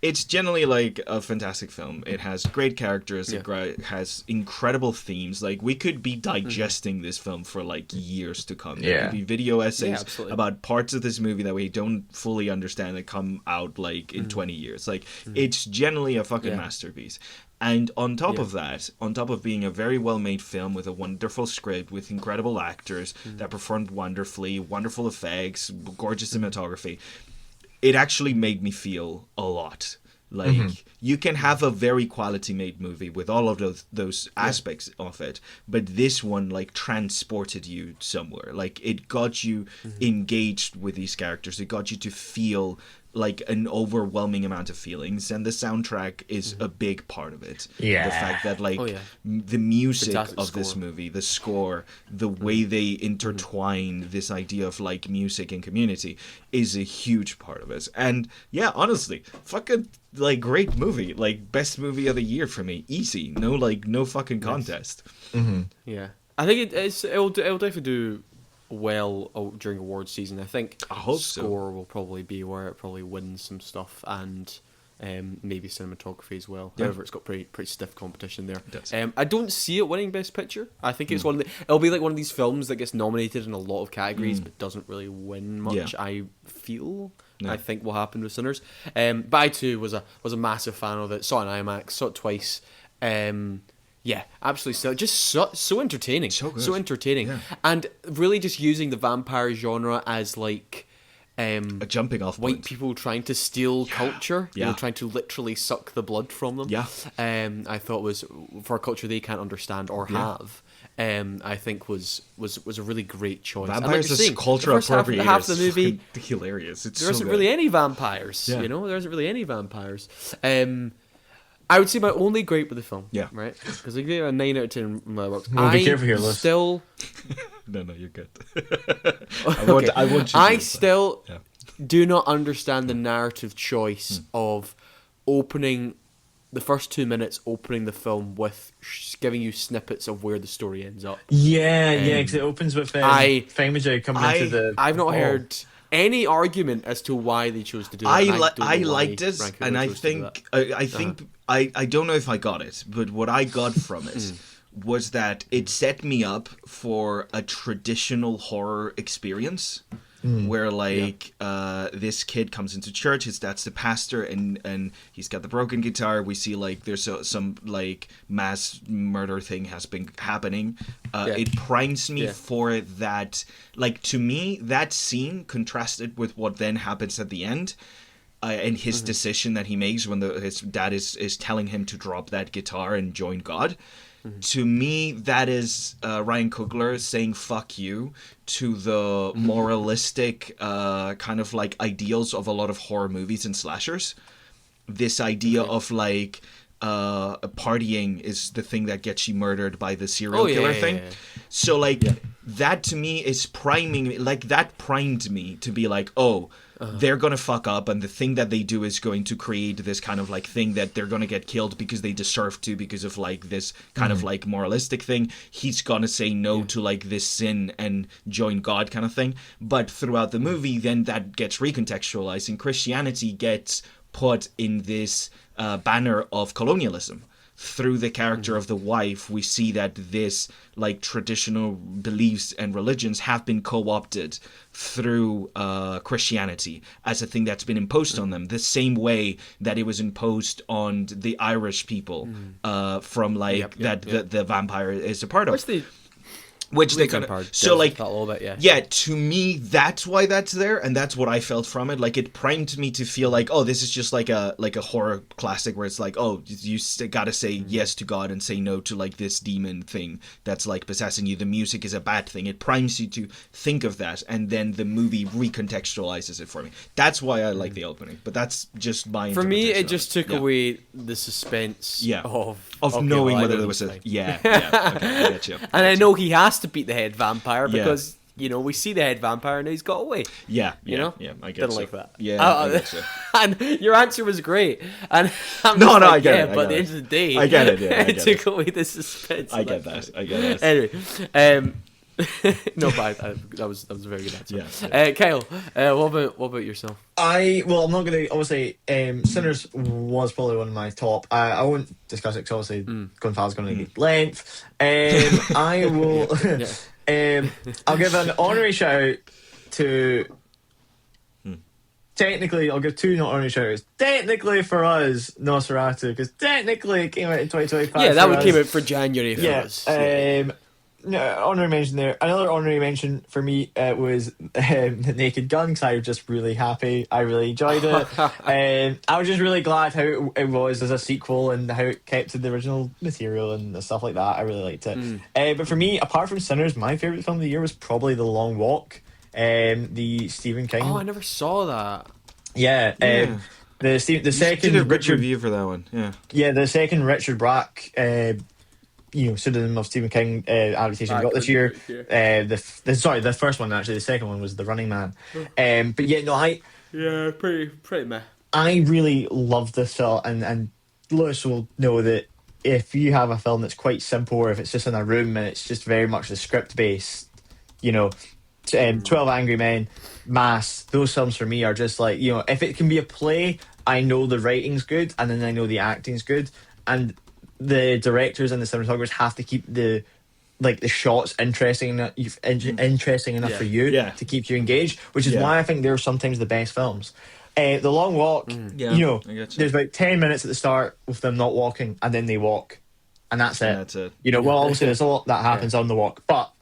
it's generally like a fantastic film. It has great characters. It has incredible themes. Like, we could be digesting this film for like years to come. There could be video essays about parts of this movie that we don't fully understand that come out like in 20 years. Like, it's generally a fucking masterpiece. And on top of that, on top of being a very well-made film with a wonderful script, with incredible actors that performed wonderfully, wonderful effects, gorgeous cinematography, it actually made me feel a lot. Like, you can have a very quality-made movie with all of those aspects of it, but this one, like, transported you somewhere. Like, it got you engaged with these characters. It got you to feel like an overwhelming amount of feelings, and the soundtrack is a big part of it. The fact that like the music of this movie, the score, the way they intertwine this idea of like music and community is a huge part of it. And yeah, honestly, fucking like great movie, like best movie of the year for me, easy, no fucking contest. Yeah, I think it'll definitely do well during awards season. I think score will probably be where it probably wins some stuff, and maybe cinematography as well. However, it's got pretty stiff competition there. I don't see it winning Best Picture. I think it's it'll be like one of these films that gets nominated in a lot of categories but doesn't really win much. I feel. I think will happen with Sinners. But I too was a massive fan of it. Saw it in IMAX. Saw it twice. Yeah, absolutely. Just so entertaining. So entertaining. Yeah. And really just using the vampire genre as like a jumping off point. White people trying to steal culture. You know, trying to literally suck the blood from them. Yeah. I thought was for a culture they can't understand or have. I think was a really great choice. Vampires is culture appropriate. Half the movie hilarious. There isn't really any vampires. Yeah. You know, there isn't really any vampires. I would say my only gripe with the film, right? Because I give it a 9 out of 10 in my box. Well, be careful here, Liz. Still... No, you're good. I want you to still do not understand the narrative choice of opening the first 2 minutes, opening the film with giving you snippets of where the story ends up. Yeah, because it opens with Feimaja coming into the... I've not heard any argument as to why they chose to do it. I liked it, and I think I don't know if I got it, but what I got from it was that it set me up for a traditional horror experience. Where like this kid comes into church, his dad's the pastor, and he's got the broken guitar. We see like there's some like mass murder thing has been happening. It primes me for that. Like, to me, that scene contrasted with what then happens at the end. And his decision that he makes when his dad is telling him to drop that guitar and join God. To me, that is Ryan Coogler saying "fuck you" to the moralistic kind of like ideals of a lot of horror movies and slashers. This idea of like partying is the thing that gets you murdered by the serial killer thing. So like that to me is priming, like that primed me to be like, oh, they're gonna fuck up, and the thing that they do is going to create this kind of like thing that they're gonna get killed because they deserve to, because of like this kind of like moralistic thing. He's gonna say no to like this sin and join God kind of thing. But throughout the movie, then that gets recontextualized, and Christianity gets put in this banner of colonialism. Through the character of the wife, we see that this like traditional beliefs and religions have been co-opted through Christianity as a thing that's been imposed on them, the same way that it was imposed on the Irish people from like the vampire is a part of. Which they kind of so like a little bit, to me that's why that's there, and that's what I felt from it. Like it primed me to feel like, oh, this is just like a horror classic where it's like, oh, you gotta say yes to God and say no to like this demon thing that's like possessing you. The music is a bad thing. It primes you to think of that, and then the movie recontextualizes it for me. That's why I like the opening, but that's just my for me. It just took away the suspense of knowing whether there was a okay, I get you. And I know he has to beat the head vampire because we see the head vampire and he's got away. I get didn't like that. I get you. And your answer was great. And I'm I get it. But at the end of the day, I get it. It took away the suspense. I get that. Anyway, no, but that was a very good answer. Kyle, what about yourself? I'm not going to obviously. Sinners was probably one of my top. I won't discuss it because obviously going fast is going to need length. I will. I'll give an honorary shout out to. Technically, I'll give two not honorary shout outs. Technically for us, Nosferatu, because technically it came out in 2025. Yeah, that one came out for January for us. No, honorary mention there. Another honorary mention for me was the Naked Gun, because I was just really happy. I really enjoyed it. I was just really glad how it was as a sequel and how it kept to the original material and stuff like that. I really liked it. But for me, apart from Sinners, my favourite film of the year was probably The Long Walk, the Stephen King. Oh, I never saw that. Yeah. The second did a Richard review for that one. the second Richard Brack pseudonym of Stephen King adaptation we got this year. The first one actually. The second one was The Running Man. But pretty meh. I really love this film, and Lewis will know that if you have a film that's quite simple, or if it's just in a room and it's just very much the script based, 12 Angry Men, Mass, those films for me are just like, if it can be a play, I know the writing's good, and then I know the acting's good, and the directors and the cinematographers have to keep the shots interesting enough for you to keep you engaged, which is why I think they're sometimes the best films. The Long Walk, there's about 10 minutes at the start with them not walking, and then they walk, and that's it. That's it. Obviously there's a lot that happens on the walk, but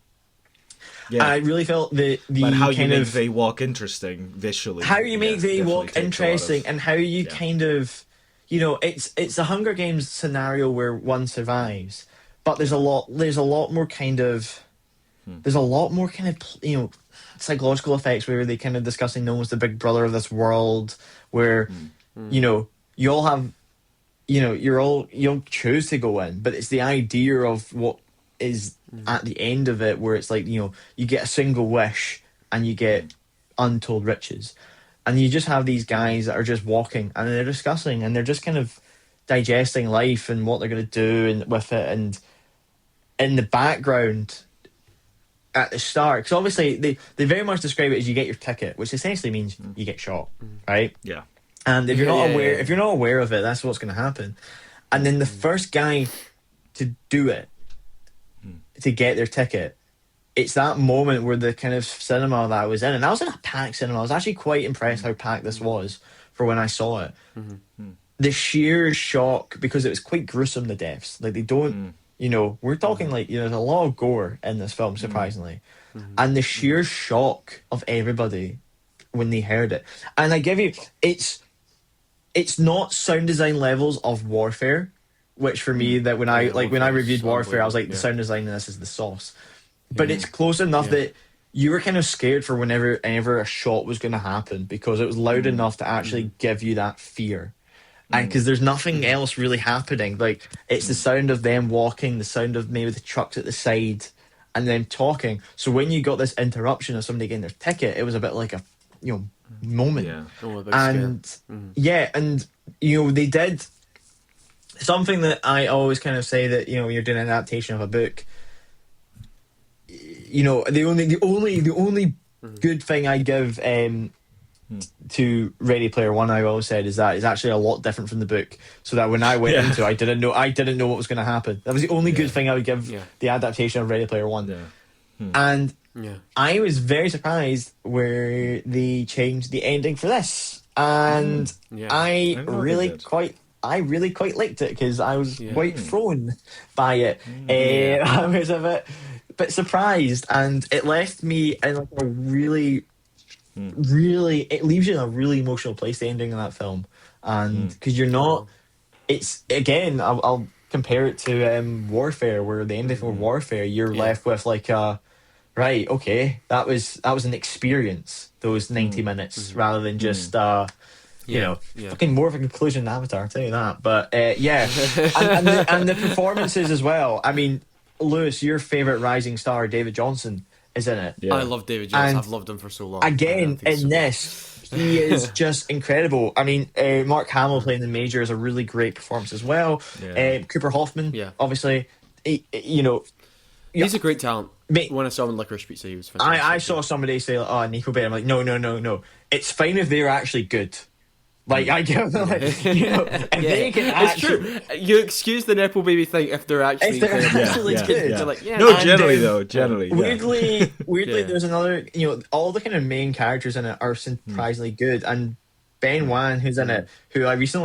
I really felt the but how kind you of make they walk interesting visually. How you make they walk interesting, and how you kind of, it's a Hunger Games scenario where one survives, but there's a lot more kind of, psychological effects where they kind of discussing no one's the big brother of this world, where you all have, you'll choose to go in, but it's the idea of what is at the end of it, where it's like, you get a single wish and you get untold riches, and you just have these guys that are just walking and they're discussing and they're just kind of digesting life and what they're going to do and with it, and in the background at the start, because obviously they very much describe it as you get your ticket, which essentially means you get shot, right? And if you're not aware of it, that's what's going to happen. And then the first guy to do it, to get their ticket, it's that moment where the kind of cinema that I was in, and I was in a packed cinema. I was actually quite impressed how packed this was for when I saw it. The sheer shock, because it was quite gruesome, the deaths. Like, they don't, we're talking like, there's a lot of gore in this film, surprisingly. And the sheer shock of everybody when they heard it. And I give you, it's not sound design levels of Warfare, which for me, that when I reviewed Warfare, I was like, the sound design in this is the sauce. But it's close enough that you were kind of scared for whenever a shot was going to happen, because it was loud enough to actually give you that fear. and because there's nothing else really happening. Like it's the sound of them walking, the sound of maybe the trucks at the side, and them talking. So when you got this interruption of somebody getting their ticket, it was a bit like a moment. Yeah. Oh, a big And scare. yeah, and they did something that I always kind of say that when you're doing an adaptation of a book, the only good thing I give to Ready Player One, I always said, is that it's actually a lot different from the book. So that when I went into it, I didn't know what was going to happen. That was the only good thing I would give the adaptation of Ready Player One. Yeah. And I was very surprised where they changed the ending for this, and I really quite liked it because I was quite thrown by it. I was a bit surprised, and it left me in like a really, it leaves you in a really emotional place. The ending of that film, and because you're not, it's again, I'll compare it to Warfare, where the ending for Warfare, you're left with like a. Right, okay. That was an experience, those 90 minutes, rather than just fucking more of a conclusion than Avatar, I'll tell you that. But and the performances as well. I mean, Lewis, your favourite rising star, David Johnson, is in it. Yeah. I love David Johnson. I've loved him for so long. Again, in this, he is just incredible. I mean, Mark Hamill playing the Major is a really great performance as well. Yeah. Cooper Hoffman, obviously, he's a great talent. Mate, when I saw him in Licorice Pizza, he was fantastic. I saw somebody say, "Oh, Nico Bay." I'm like, no. It's fine if they're actually good. Like I give them, if they can actually. It's true. You excuse the nepo baby thing if they're actually good. Good. Yeah. Like, Generally. Weirdly, there's another. All the kind of main characters in it are surprisingly good, and Ben Wan, who's in it, who I was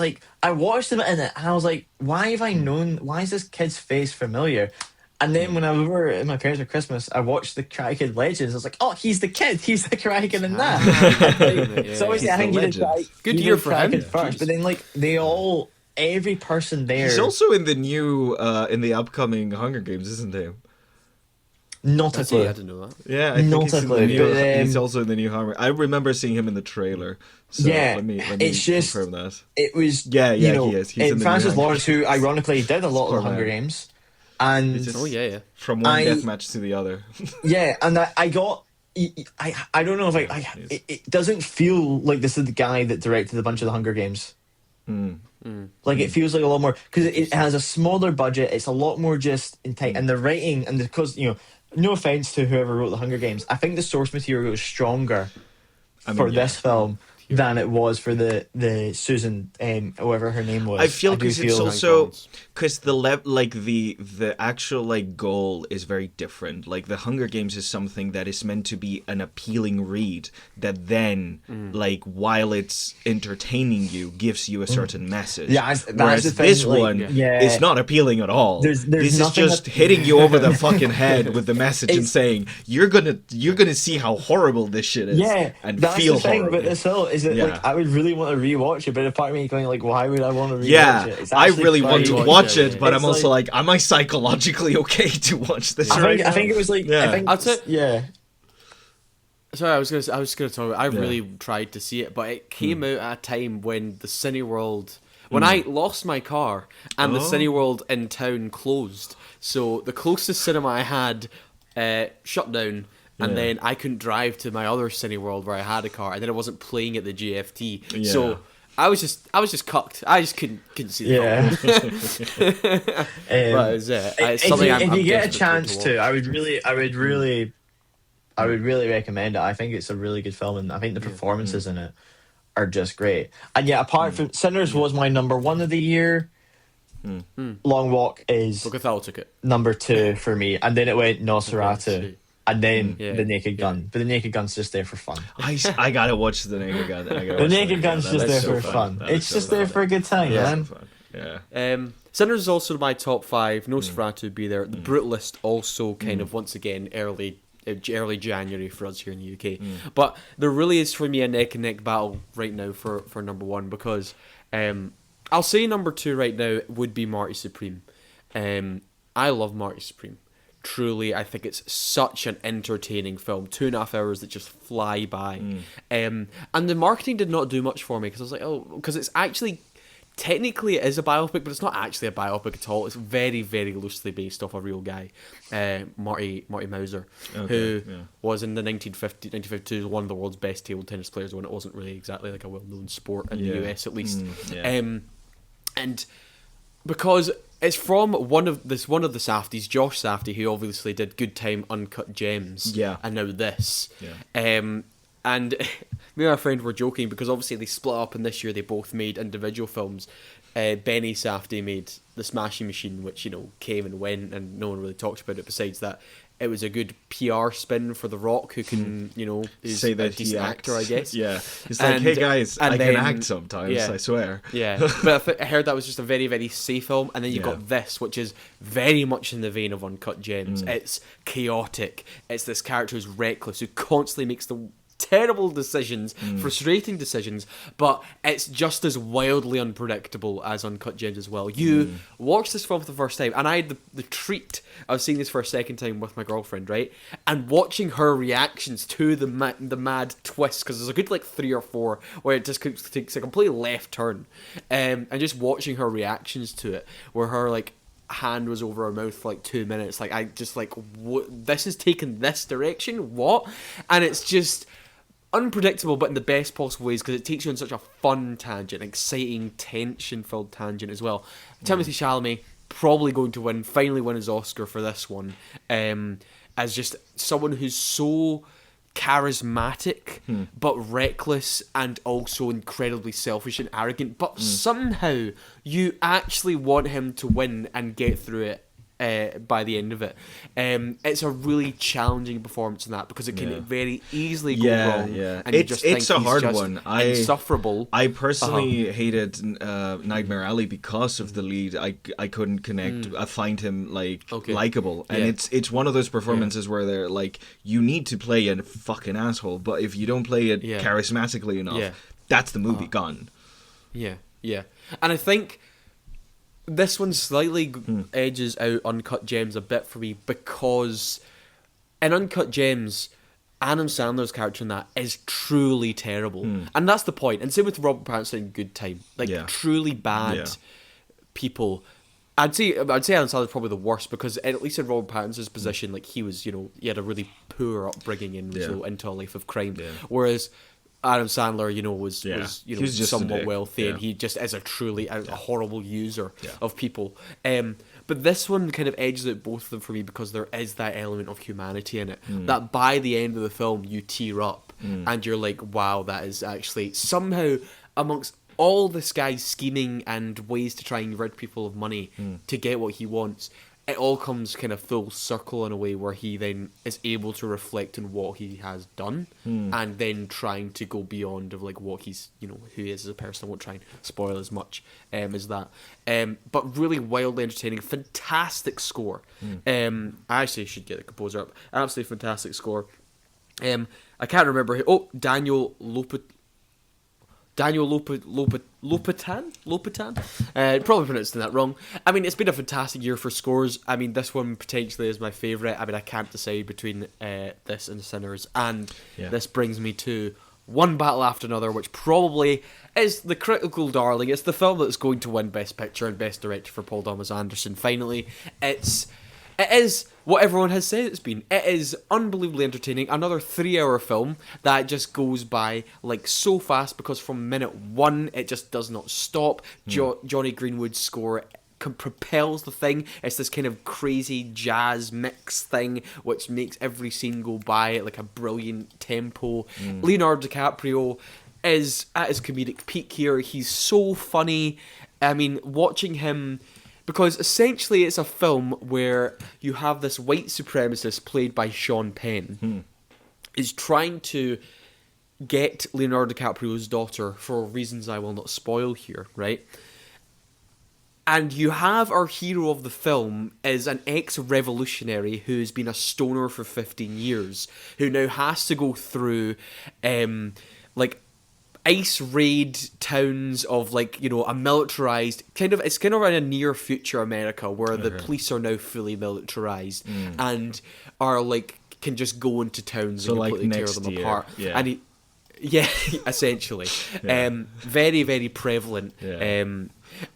like, I watched him in it, and I was like, why is this kid's face familiar? And then when I was over at my parents for Christmas, I watched the Karate Kid Legends. I was like, oh, he's the kid. He's the Karate Kid in that. So obviously, I think he did good year for him first. But then, like, every person there. He's also in the new, in the upcoming Hunger Games, isn't he? Not a clue. I didn't know that. Yeah, I think he's also in the new Hunger. I remember seeing him in the trailer. So let me confirm that. It was he is. He's in the Francis new Lawrence, who ironically did a lot of the Hunger Games. And from one deathmatch to the other. And I got. I don't know if it doesn't feel like this is the guy that directed a bunch of the Hunger Games. Like it feels like a lot more because it has a smaller budget. It's a lot more just in tight, and the writing and because no offense to whoever wrote the Hunger Games, I think the source material is stronger for this film than it was for the Susan, whoever her name was. I feel because it's also because the actual goal is very different. Like the Hunger Games is something that is meant to be an appealing read that then while it's entertaining you gives you a certain message. Whereas this one is not appealing at all. This is just hitting you over the fucking head with the message and saying you're gonna see how horrible this shit is and that's feel the thing horrible. About this film is that I would really want to rewatch it, but a part of me going why would I want to rewatch it? I really want to watch it, but I'm also like, am I psychologically okay to watch this? I think it was like Sorry, I was gonna talk about. I really tried to see it, but it came out at a time when the Cineworld, when I lost my car and the Cineworld in town closed. So the closest cinema I had shut down. And then I couldn't drive to my other Cineworld where I had a car, and then it wasn't playing at the GFT. Yeah. So I was just cucked. I just couldn't see the film. But it's something if you get a chance to, I would really recommend it. I think it's a really good film, and I think the performances in it are just great. And apart from Sinners was my number one of the year. Long Walk is number 2 for me, and then it went Nosferatu. And then The Naked Gun. But The Naked Gun's just there for fun. I gotta watch The Naked Gun. The Naked Gun's just there for fun. It's just there for a good time, man. Sinners is also my top 5. Nosferatu would be there. The Brutalist also kind of, once again, early January for us here in the UK. But there really is, for me, a neck-and-neck battle right now for number 1, because I'll say number 2 right now would be Marty Supreme. I love Marty Supreme. truly, I think it's such an entertaining film. 2.5 hours that just fly by. And the marketing did not do much for me, because I was like, oh, because it's actually, technically it is a biopic, but it's not actually a biopic at all. It's very, very loosely based off a real guy, Marty Mauser, who was in the 1952, one of the world's best table tennis players, when it wasn't really exactly like a well-known sport in the US, at least. And because it's from one of the Safdies, Josh Safdie, who obviously did Good Time, Uncut Gems, and now this. And me and my friend were joking, because obviously they split up, and this year they both made individual films. Benny Safdie made The Smashing Machine, which, came and went, and no one really talked about it. Besides that, it was a good PR spin for The Rock, who can, is say that a decent actor, I guess. It's like, hey guys, I can act sometimes, I swear. But I heard that was just a very, very safe film. And then you got this, which is very much in the vein of Uncut Gems. It's chaotic. It's this character who's reckless, who constantly makes the terrible decisions, frustrating decisions, but it's just as wildly unpredictable as Uncut Gems as well. You watch this film for the first time, and I had the treat of seeing this for a second time with my girlfriend, right? And watching her reactions to the mad twist, because there's a good 3 or 4 where it just takes a complete left turn, and just watching her reactions to it, where her hand was over her mouth for 2 minutes, I just what, this is taking this direction, what? And it's just unpredictable, but in the best possible ways, because it takes you on such a fun tangent, exciting, tension-filled tangent as well. Timothée Chalamet probably going to finally win his Oscar for this one, as just someone who's so charismatic, but reckless, and also incredibly selfish and arrogant, but somehow you actually want him to win and get through it by the end of it. It's a really challenging performance in that, because it can very easily go wrong. And it's a hard one. Insufferable. I personally hated Nightmare Alley because of the lead. I couldn't connect. I find him likable, and it's one of those performances where they're you need to play a fucking asshole, but if you don't play it charismatically enough, that's the movie gone. And I think this one slightly edges out Uncut Gems a bit for me, because in Uncut Gems, Adam Sandler's character in that is truly terrible. And that's the point. And same with Robert Pattinson in Good Time. Truly bad people. I'd say Adam Sandler's probably the worst, because at least in Robert Pattinson's position, he was, he had a really poor upbringing and was into a life of crime. Whereas Adam Sandler, was just somewhat wealthy, and he just is a horrible user of people. But this one kind of edges out both of them for me, because there is that element of humanity in it, that by the end of the film you tear up, and you're like, wow, that is actually somehow, amongst all this guy's scheming and ways to try and rid people of money to get what he wants, it all comes kind of full circle in a way where he then is able to reflect on what he has done, and then trying to go beyond of what he's, who he is as a person. I won't try and spoil as much as that. But really wildly entertaining, fantastic score. I actually should get the composer up. Absolutely fantastic score. I can't remember who. Daniel Lopatin. Probably pronouncing that wrong. I mean, it's been a fantastic year for scores. I mean, this one potentially is my favourite. I mean, I can't decide between this and Sinners, and this brings me to One Battle After Another, which probably is the critical darling. It's the film that's going to win Best Picture and Best Director for Paul Thomas Anderson. Finally, it is what everyone has said it's been. It is unbelievably entertaining. Another 3-hour film that just goes by so fast, because from minute 1 it just does not stop. Johnny Greenwood's score propels the thing. It's this kind of crazy jazz mix thing, which makes every scene go by at a brilliant tempo. Leonardo DiCaprio is at his comedic peak here. He's so funny. I mean, watching him, because essentially it's a film where you have this white supremacist played by Sean Penn is trying to get Leonardo DiCaprio's daughter for reasons I will not spoil here, right? And you have our hero of the film is an ex-revolutionary who's been a stoner for 15 years, who now has to go through ice raid towns of like, you know, a militarized it's kind of in a near future America where the police are now fully militarized and are like can just go into towns and completely tear them apart. Yeah. And yeah, essentially. Yeah. Very, very prevalent. Yeah.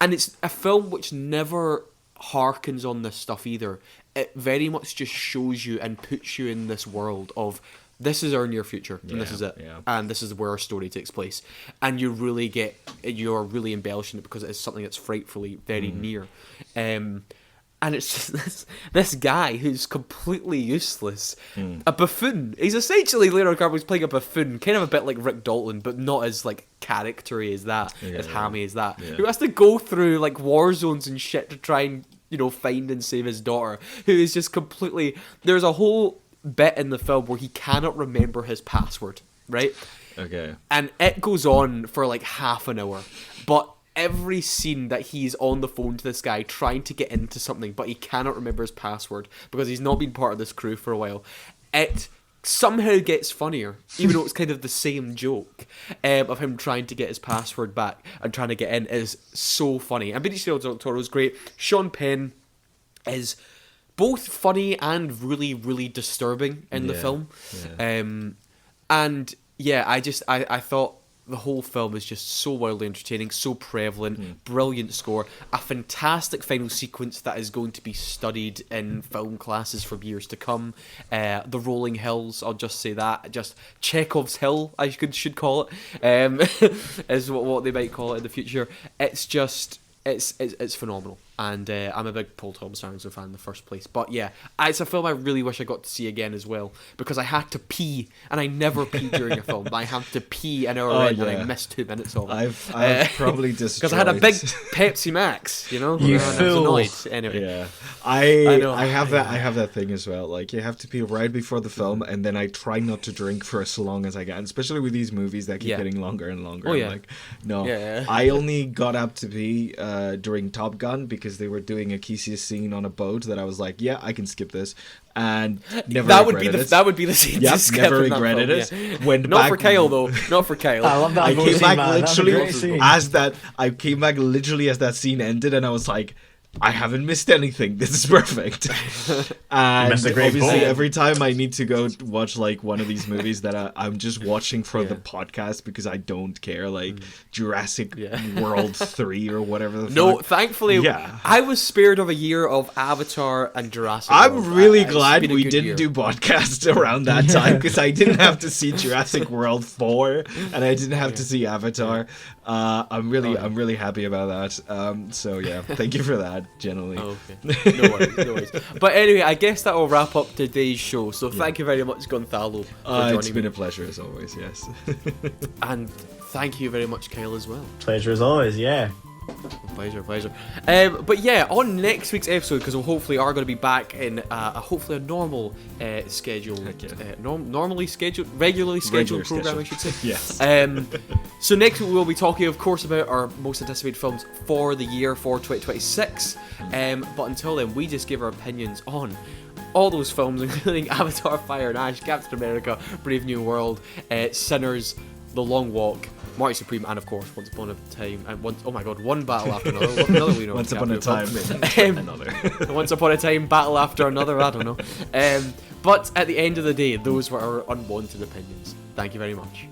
And it's a film which never harkens on this stuff either. It very much just shows you and puts you in this world of this is our near future and this is it, and this is where our story takes place, and you're really embellishing it because it is something that's frightfully very near, and it's just this guy who's completely useless, a buffoon. He's essentially Leonardo DiCaprio's playing a buffoon, kind of a bit like Rick Dalton, but not as like charactery as that, as hammy as that. Who has to go through like war zones and shit to try and, you know, find and save his daughter, who is just completely. There's a whole bit in the film where he cannot remember his password, right? Okay. And it goes on for like half an hour, but every scene that he's on the phone to this guy trying to get into something, but he cannot remember his password because he's not been part of this crew for a while, it somehow gets funnier, even though it's kind of the same joke of him trying to get his password back and trying to get in. It is so funny. And Benicio del Toro is great. Sean Penn is both funny and really, really disturbing in the film. Yeah. And yeah, I thought the whole film is just so wildly entertaining, so prevalent, brilliant score, a fantastic final sequence that is going to be studied in film classes for years to come. The Rolling Hills, I'll just say that, just Chekhov's Hill, I should call it, is what they might call it in the future. It's just, it's phenomenal. And I'm a big Paul Thomas Anderson fan in the first place. But yeah, it's a film I really wish I got to see again as well, because I had to pee, and I never pee during a film. But I had to pee an hour in, and I missed 2 minutes of it. I've probably destroyed. Because I had a big Pepsi Max, you know? You I was fool. annoyed. Anyway. Yeah, I have that thing as well. Like, you have to pee right before the film, and then I try not to drink for as long as I can, especially with these movies that keep getting longer and longer. Oh, I'm yeah. like, no. Yeah. I only got up to pee during Top Gun because they were doing a kissy scene on a boat that I was like, yeah, I can skip this, and never regretted it. That would be the scene to skip. Never in that regretted film, it. yeah. Went Not back, for Kyle though. Not for Kyle. I love that. I came back literally as I came back literally as that scene ended, and I was like, I haven't missed anything. This is perfect. And missed a great obviously, point. every time I need to go watch like one of these movies that I'm just watching for the podcast because I don't care, like Jurassic World 3 or whatever the No, fuck. thankfully, I was spared of a year of Avatar and Jurassic World. I'm really It's glad been a we good didn't year. do podcasts around that time, because I didn't have to see Jurassic World 4 and I didn't have to see Avatar. I'm really happy about that. So yeah, thank you for that, genuinely. Oh, okay. No worries. But anyway, I guess that will wrap up today's show. So thank you very much, Gonzalo, for joining It's been me. a pleasure as always, yes. And thank you very much, Kyle, as well. Pleasure as always, yeah. Pleasure. But yeah, on next week's episode, because we hopefully are going to be back in hopefully a normal schedule, regularly scheduled Regular program, schedule. I should say. Yes. So next week we'll be talking, of course, about our most anticipated films for the year for 2026. But until then, we just give our opinions on all those films, including Avatar, Fire and Ash, Captain America, Brave New World, Sinners, The Long Walk, Marty Supreme, and of course, Once Upon a Time, and one battle after another. Another Leonardo Once upon a DiCaprio time, film. another. Once Upon a Time, battle after another, I don't know. But at the end of the day, those were our unwanted opinions. Thank you very much.